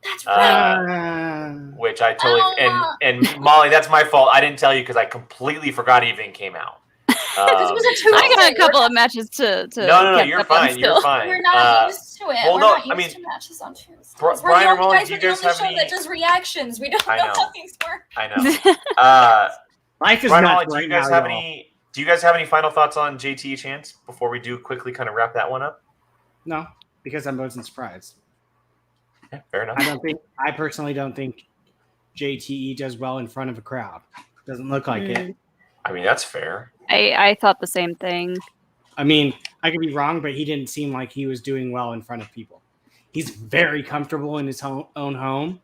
That's right. Which I totally and Molly, that's my fault. I didn't tell you because I completely forgot it even came out. Because it was a Tuesday. I got a couple of matches to No, you're fine. You're fine. We're not used to it. Well, We're not used to matches on Tuesdays. Brian or Molly, do you guys have any? That does reactions. We don't know how things work. I know. Life is Brian or nuts Molly, do right you guys now, have y'all. any? Do you guys have any final thoughts on JT Chance before we do quickly kind of wrap that one up? No, because I wasn't surprised. Yeah, fair enough. I personally don't think JTE does well in front of a crowd. Doesn't look like it. I mean, that's fair. I thought the same thing. I mean, I could be wrong, but he didn't seem like he was doing well in front of people. He's very comfortable in his own home.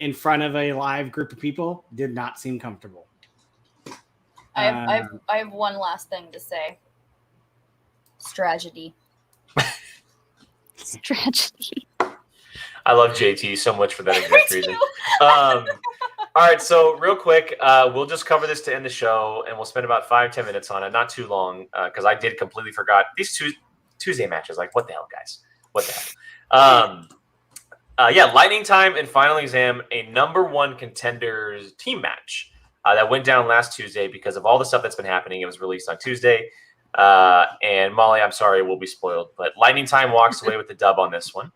In front of a live group of people, did not seem comfortable. I have one last thing to say. Strategy. Strategy. I love JT so much for that exact reason. All right, so real quick, we'll just cover this to end the show, and we'll spend about 5-10 minutes on it. Not too long, because I did completely forgot these Tuesday matches. Like, what the hell, guys? What the hell? Lightning time and final exam, a number one contenders team match that went down last Tuesday because of all the stuff that's been happening. It was released on Tuesday. And Molly, I'm sorry, we'll be spoiled, but Lightning Time walks away with the dub on this one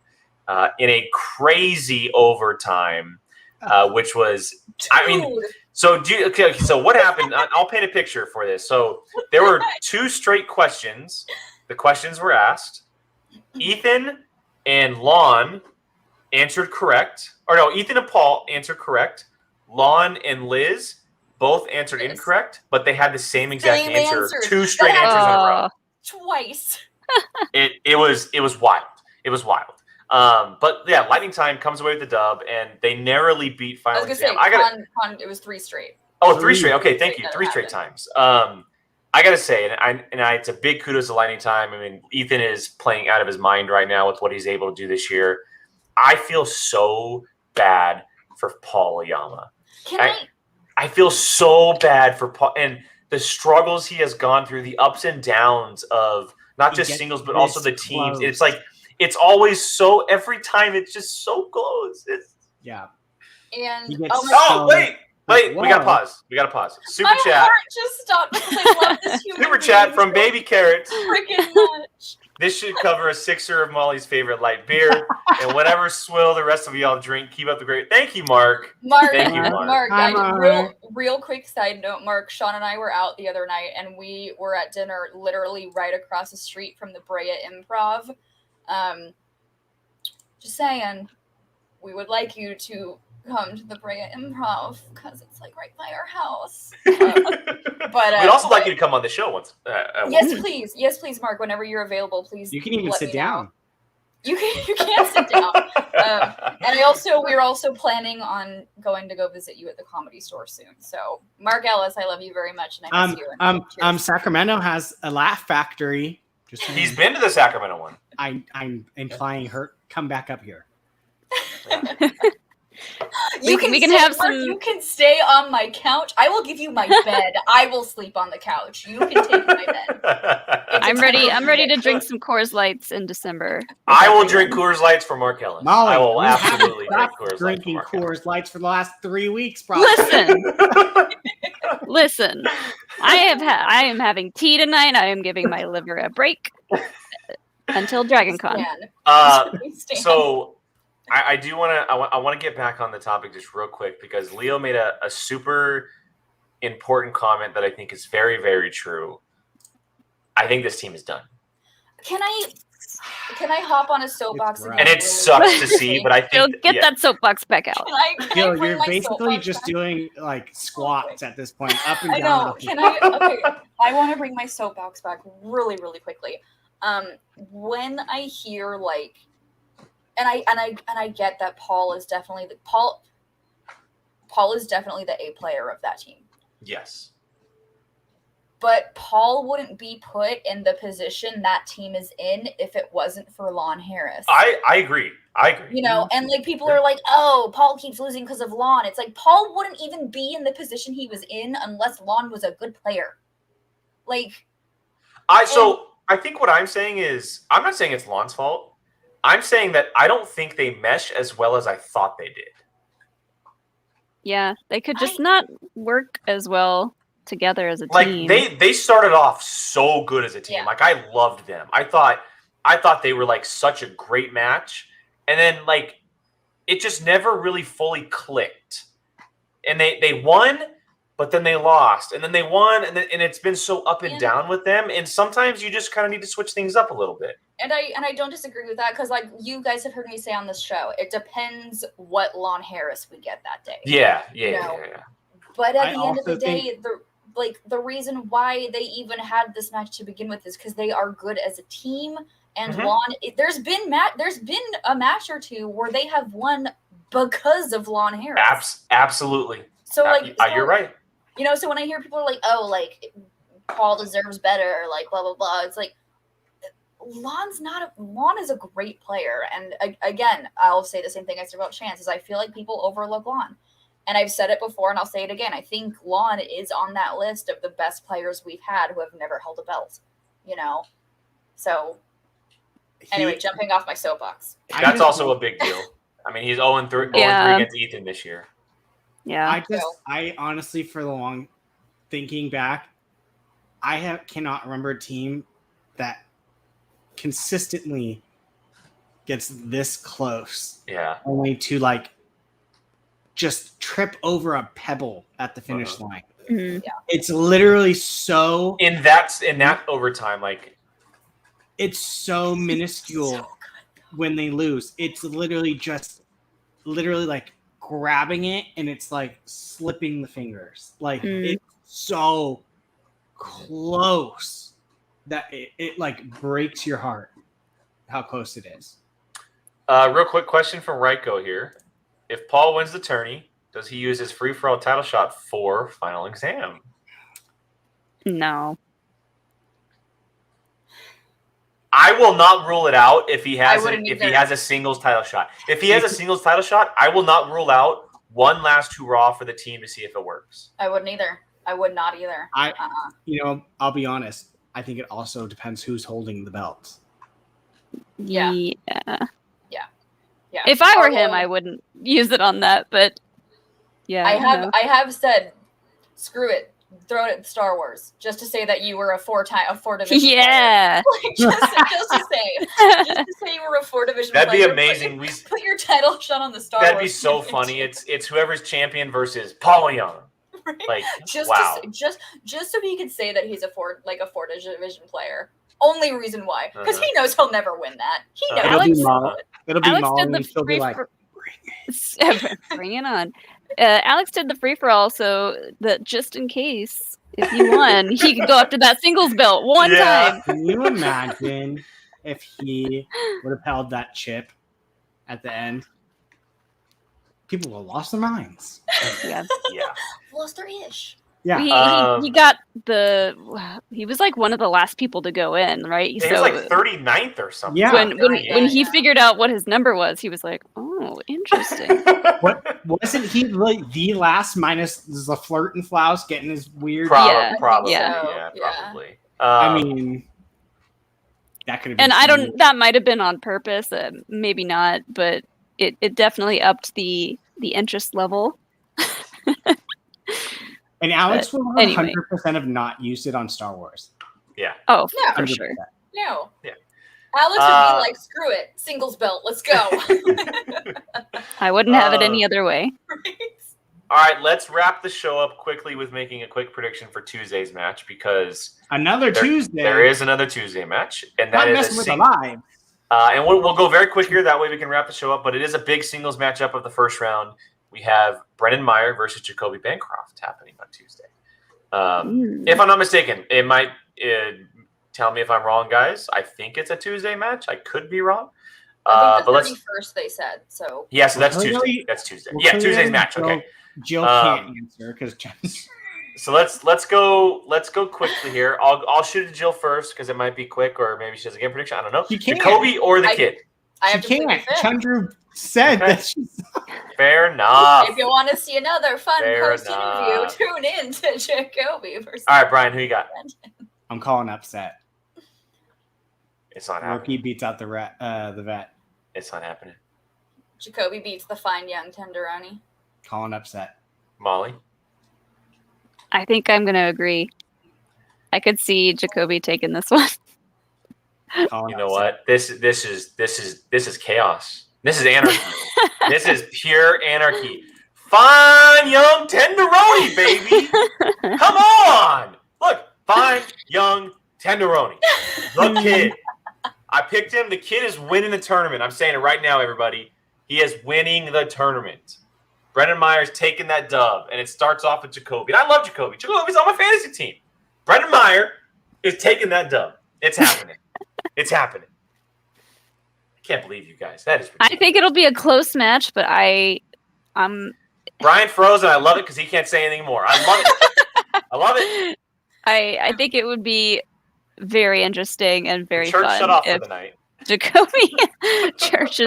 in a crazy overtime, which was, I mean, so what happened? I'll paint a picture for this. So there were 2 straight questions. The questions were asked. Ethan and Lon answered correct. Or no, Ethan and Paul answered correct. Lon and Liz both answered incorrect, but they had the same exact answer. 2 straight answers in a row. Twice. It was wild. It was wild. But yeah, Lightning Time comes away with the dub, and they narrowly beat Final Exam. It was 3 straight. Oh, 3 straight. Okay, thank you. 3 straight times. I gotta say, it's a big kudos to Lightning Time. I mean, Ethan is playing out of his mind right now with what he's able to do this year. I feel so bad for Paul Oyama. I feel so bad for Paul and the struggles he has gone through, the ups and downs of not just singles, but also the teams. Close. It's like, it's always so, every time it's just so close. And wait, we gotta pause. Super my chat. heart just stopped because I love this human Super chat from so Baby Carrots. freaking much. This should cover a 6er of Molly's favorite light beer. And whatever swill the rest of y'all drink, keep up the great. Thank you, Mark. Thank you, Mark. Real quick side note, Mark, Sean and I were out the other night, and we were at dinner literally right across the street from the Brea Improv. Just saying, we would like you to come to the Brea Improv because it's like right by our house. But we'd also like you to come on the show once. Yes, please, Mark. Whenever you're available, please. You can even sit down. You can sit down. And we're also planning on going to go visit you at the Comedy Store soon. So, Mark Ellis, I love you very much, and I miss you. Sacramento has a Laugh Factory. He's been to the Sacramento one. I'm implying her come back up here. You can stay on my couch. I will give you my bed. I will sleep on the couch. You can take my bed. I'm ready to drink some Coors Lights in December. I will drink Coors Lights for Mark Ellis. Molly, I will absolutely drink Coors Lights. Drinking Coors Lights for the last 3 weeks, probably. Listen. I am having tea tonight. I am giving my liver a break until DragonCon. So I do want to. I want to get back on the topic just real quick because Leo made a super important comment that I think is very, very true. I think this team is done. Can I hop on a soapbox again? And it really sucks to quickly? see, but I Gil, think get that soapbox back out. Can I Gil, bring you're my basically soapbox just back? doing like squats at this point, up and I down. know. Can I? Okay, I want to bring my soapbox back really, really quickly. When I hear like, and I get that Paul is definitely the A player of that team. yes. But Paul wouldn't be put in the position that team is in if it wasn't for Lon Harris. I agree. You know, and like people are like, oh, Paul keeps losing because of Lon. It's like Paul wouldn't even be in the position he was in unless Lon was a good player. Like, I think what I'm saying is, I'm not saying it's Lon's fault. I'm saying that I don't think they mesh as well as I thought they did. Yeah, they could just not work as well together as a Like team. they started off so good as a team. Yeah. Like I loved them. I thought they were like such a great match. And then like it just never really fully clicked. And they won, but then they lost. And then they won, and it's been so up and down with them. And sometimes you just kind of need to switch things up a little bit. And I don't disagree with that, because like you guys have heard me say on this show, it depends what Lon Harris we get that day. Yeah. But at I the end of the also day, the reason why they even had this match to begin with is because they are good as a team. And Mhm. Lon, there's been a match or two where they have won because of Lon Harris. Absolutely. So like, you're right. You know, so when I hear people are like, oh, like Paul deserves better, like blah blah blah, it's like Lon is a great player. And again, I'll say the same thing I said about Chance, is I feel like people overlook Lon. And I've said it before and I'll say it again. I think Lon is on that list of the best players we've had who have never held a belt, you know? So anyway, jumping off my soapbox. That's also a big deal. I mean, he's 0-3 against Ethan this year. Yeah. I honestly, for the long thinking back, cannot remember a team that consistently gets this close. Yeah. Only to like just trip over a pebble at the finish line. Mhm. Yeah. It's literally so In that overtime, like it's so minuscule when they lose. It's literally like grabbing it and it's like slipping the fingers. Like it's so close that it like breaks your heart how close it is. real quick question from Ryko here. If Paul wins the tourney, does he use his free-for-all title shot for final exam? No. I will not rule it out if he has wouldn't if he either. has a singles title shot. If he has a singles title shot, I will not rule out one last hurrah for the team to see if it works. I wouldn't either. I would not either. You know, I'll be honest. I think it also depends who's holding the belt. Yeah. Yeah. If I were Although, him, I wouldn't use it on that, but yeah. I have said, screw it, throw it at Star Wars, just to say that you were a four division. Yeah. Player. just to say you were a 4 division. That'd be player. amazing. Put your title shot on the Star That'd Wars. be so funny. It's whoever's champion versus Paul Young. Right? Like just wow. just so he could say that he's a 4 division player. Only reason why, because he knows he'll never win that. He knows. It'll be Alex Maul did and the he'll be like, Bring it on. Alex did the free for all, so that just in case if he won, he could go up to that singles belt one time. Can you imagine if he would have held that chip at the end? People would have lost their minds. Yeah. Lost their ish. Yeah. He was like one of the last people to go in, right? He was like 39th or something. Yeah. When he figured out what his number was, he was like, "Oh, interesting." What wasn't he like the last minus the flirt and Flaus getting his weird? Probably. Yeah. Probably. I mean, that could have been. And that might have been on purpose, maybe not, but it definitely upped the interest level. And Alex would anyway. 100% have not used it on Star Wars. Yeah. Oh, Yeah. for sure. No. Yeah. Alex would be like, screw it, singles belt, let's go. I wouldn't have it any other way. All right, let's wrap the show up quickly with making a quick prediction for Tuesday's match because Another Tuesday. there is another Tuesday match, and that Not is messing with the live. And we'll go very quick here. That way we can wrap the show up. But it is a big singles matchup of the first round. We have Brendan Meyer versus Jacoby Bancroft happening on Tuesday. If I'm not mistaken, it might tell me if I'm wrong, guys. I think it's a Tuesday match. I could be wrong. I But think the 31st they said. So yeah, so that's Well, Tuesday. That's Tuesday. Well, Yeah, Tuesday's match. Jill- Okay. Jill can't answer because So let's go quickly here. I'll shoot at Jill first because it might be quick, or maybe she has a game prediction. I don't know. She can't. Jacoby or the kid. I have she to can't. plead the fifth. Chandru said Okay. that she's Fair enough. If you want to see another fun Fair post interview, enough. tune in to Jacoby versus All right, Brian, who you got? I'm calling upset. It's not happening. Rookie beats out the vet. It's not happening. Jacoby beats the fine young tenderoni. Calling upset. Molly. I think I'm going to agree. I could see Jacoby taking this one. Calling You know upset. what? This is chaos. This is anarchy. This is pure anarchy. Fine young tenderoni, baby. Come on. Look, fine young tenderoni. The kid. I picked him. The kid is winning the tournament. I'm saying it right now, everybody. He is winning the tournament. Brendan Meyer's taking that dub, and it starts off with Jacoby. And I love Jacoby. Jacoby's on my fantasy team. Brendan Meyer is taking that dub. It's happening. It's happening. I can't believe you guys. That is ridiculous. I think it'll be a close match, but I'm Brian froze, and I love it because he can't say anything more. I love it. I love it. I think it would be very interesting and very Church fun shut off for if the night. Jacoby church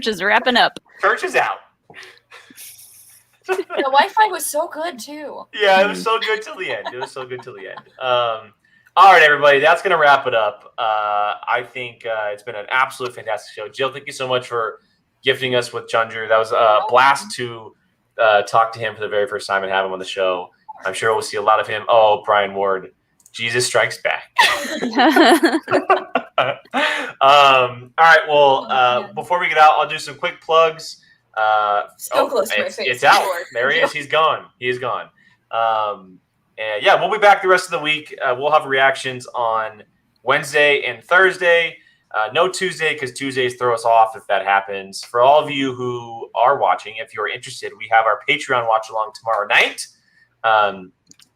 is wrapping up. Church is out. The Wi-Fi was so good too. Yeah, it was so good till the end. All right, everybody, that's going to wrap it up. I think it's been an absolute fantastic show. Jill, thank you so much for gifting us with Chandru. That was a blast to talk to him for the very first time and have him on the show. I'm sure we'll see a lot of him. Oh, Brian Ward, Jesus strikes back. All right, well, before we get out, I'll do some quick plugs. So close to my face. It's out. There he is. He's gone. He is gone. And yeah, we'll be back the rest of the week. We'll have reactions on Wednesday and Thursday. No Tuesday because Tuesdays throw us off if that happens. For all of you who are watching, if you're interested, we have our Patreon watch along tomorrow night.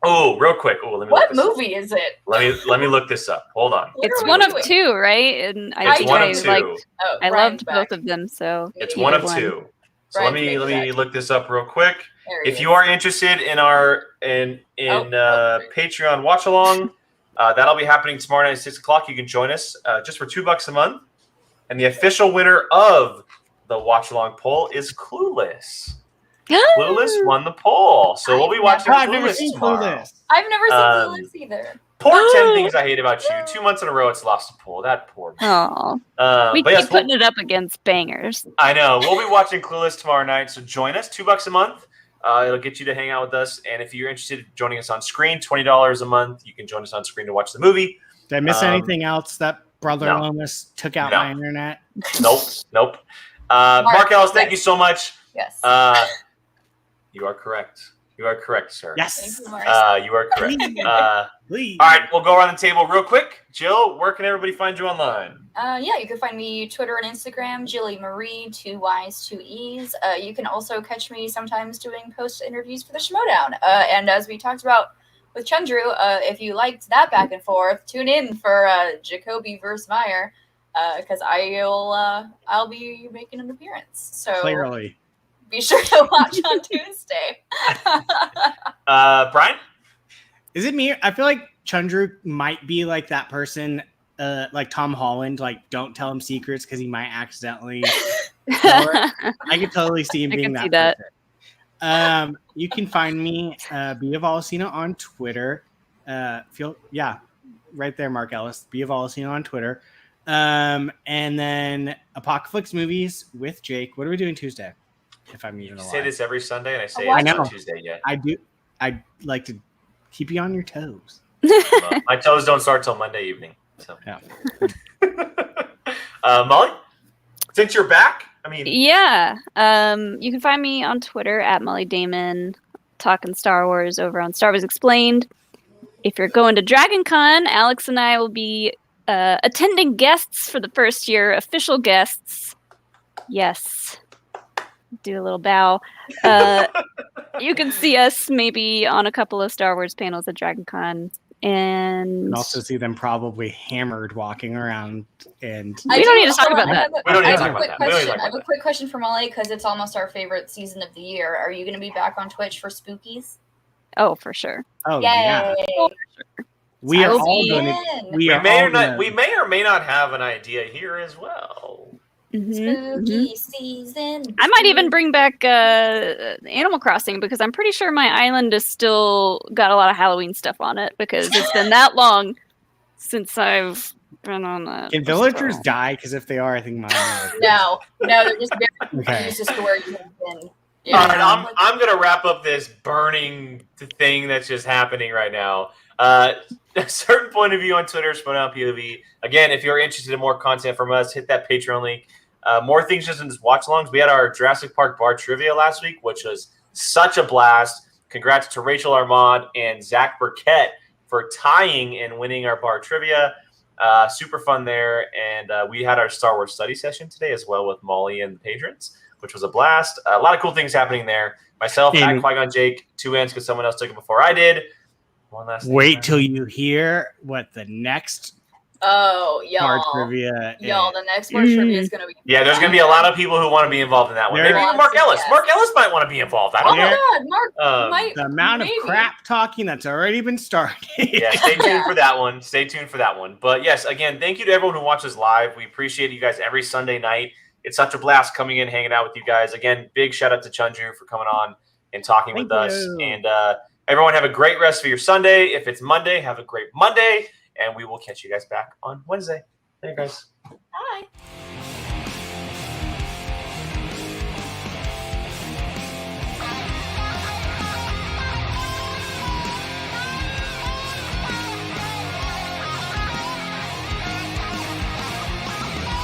Real quick. Let me. What movie is it? Let me look this up. Hold on. It's Literally one of doing- two, right? And It's one of two. Oh, I Brian's loved back. both of them. So It's either one of two. So let Brian's me back. look this up real quick. There he If is. you are interested in our Patreon watch along, that'll be happening tomorrow night at 6:00. You can join us just for $2 a month. And the official winner of the watch along poll is Clueless. Clueless won the poll, so we'll be watching I've never Clueless seen tomorrow. Clueless. I've never seen Clueless either. Poor 10 Things I Hate About You. 2 months in a row, it's lost a poll. That poor. Oh, we But keep yes, putting it up against bangers. I know. We'll be watching Clueless tomorrow night, so join us. $2 a month. It'll get you to hang out with us. And if you're interested in joining us on screen, $20 a month. You can join us on screen to watch the movie. Did I miss anything else that Brother no. Lomas took out No. my internet? Nope. Mark Ellis, thank you so much. Yes. You are correct. You are correct, sir. Yes. Thank you, Mark. You are correct. Please. All right, we'll go around the table real quick. Jill, where can everybody find you online? Yeah, you can find me Twitter and Instagram, Jilly Marie, 2 Y's, 2 E's. You can also catch me sometimes doing post interviews for the Schmoedown. And as we talked about with Chandru, if you liked that back and forth, tune in for Jacoby versus Meyer, because I'll be making an appearance. So Clearly. be sure to watch on Tuesday. Brian? Is it me? I feel like Chandru might be like that person, like Tom Holland, like don't tell him secrets because he might accidentally. I could totally see him I being can see that. that. Person. You can find me B of Alicina on Twitter. Right there, Mark Ellis. B of Alicina on Twitter. And then Apocalypse Movies with Jake. What are we doing Tuesday? If I'm even You alive. say this every Sunday, and I say I it's know. not Tuesday yet. I do. I'd like to keep you on your toes. Well, my toes don't start till Monday evening. So. Yeah. Molly, since you're back, I mean, Yeah. You can find me on Twitter at Molly Damon. talking Star Wars over on Star Wars Explained. If you're going to Dragon Con, Alex and I will be attending guests for the first year, official guests. Yes. Do a little bow. You can see us maybe on a couple of Star Wars panels at Dragon Con. And also see them probably hammered walking around. And we don't need to talk about that. We don't need I to have talk a about quick that. We don't need to question. talk I have about a quick question for Molly because it's almost our favorite season of the year. Are you going to be back on Twitch for Spookies? Oh, for sure. oh Yay! yeah, we I are will all be going to. in. We may or may not have an idea here as well. Spooky season. I might even bring back Animal Crossing because I'm pretty sure my island is still got a lot of Halloween stuff on it because it's been that long since I've been on that. Can villagers die? Because if they are, I think mine. No, they're just very Okay. used to where you have been. All right, I'm gonna wrap up this burning thing that's just happening right now. A certain point of view on Twitter, Schmoedown POV. Again, if you're interested in more content from us, hit that Patreon link. More things just in watch-alongs. We had our Jurassic Park bar trivia last week, which was such a blast. Congrats to Rachel Armand and Zach Burkett for tying and winning our bar trivia. Super fun there. And we had our Star Wars study session today as well with Molly and the patrons, which was a blast. A lot of cool things happening there. Myself, at Qui-Gon Jake, 2 ends because someone else took it before I did. One last thing. Wait till you hear what the next Oh, bar y'all. trivia Y'all, is. the next bar trivia is going to be. Yeah, there's going to be a lot of people who want to be involved in that one. There- Maybe even Mark Ellis. Mark Ellis might want to be involved. I Oh don't my know. god, Mark might. The amount maybe. of crap talking that's already been started. Yeah, stay tuned for that one. Stay tuned for that one. But yes, again, thank you to everyone who watches live. We appreciate you guys every Sunday night. It's such a blast coming in, hanging out with you guys. Again, big shout out to Chunju for coming on and talking Thank with us. you. And everyone have a great rest of your Sunday. If it's Monday, have a great Monday. And we will catch you guys back on Wednesday. Thank you guys. Bye.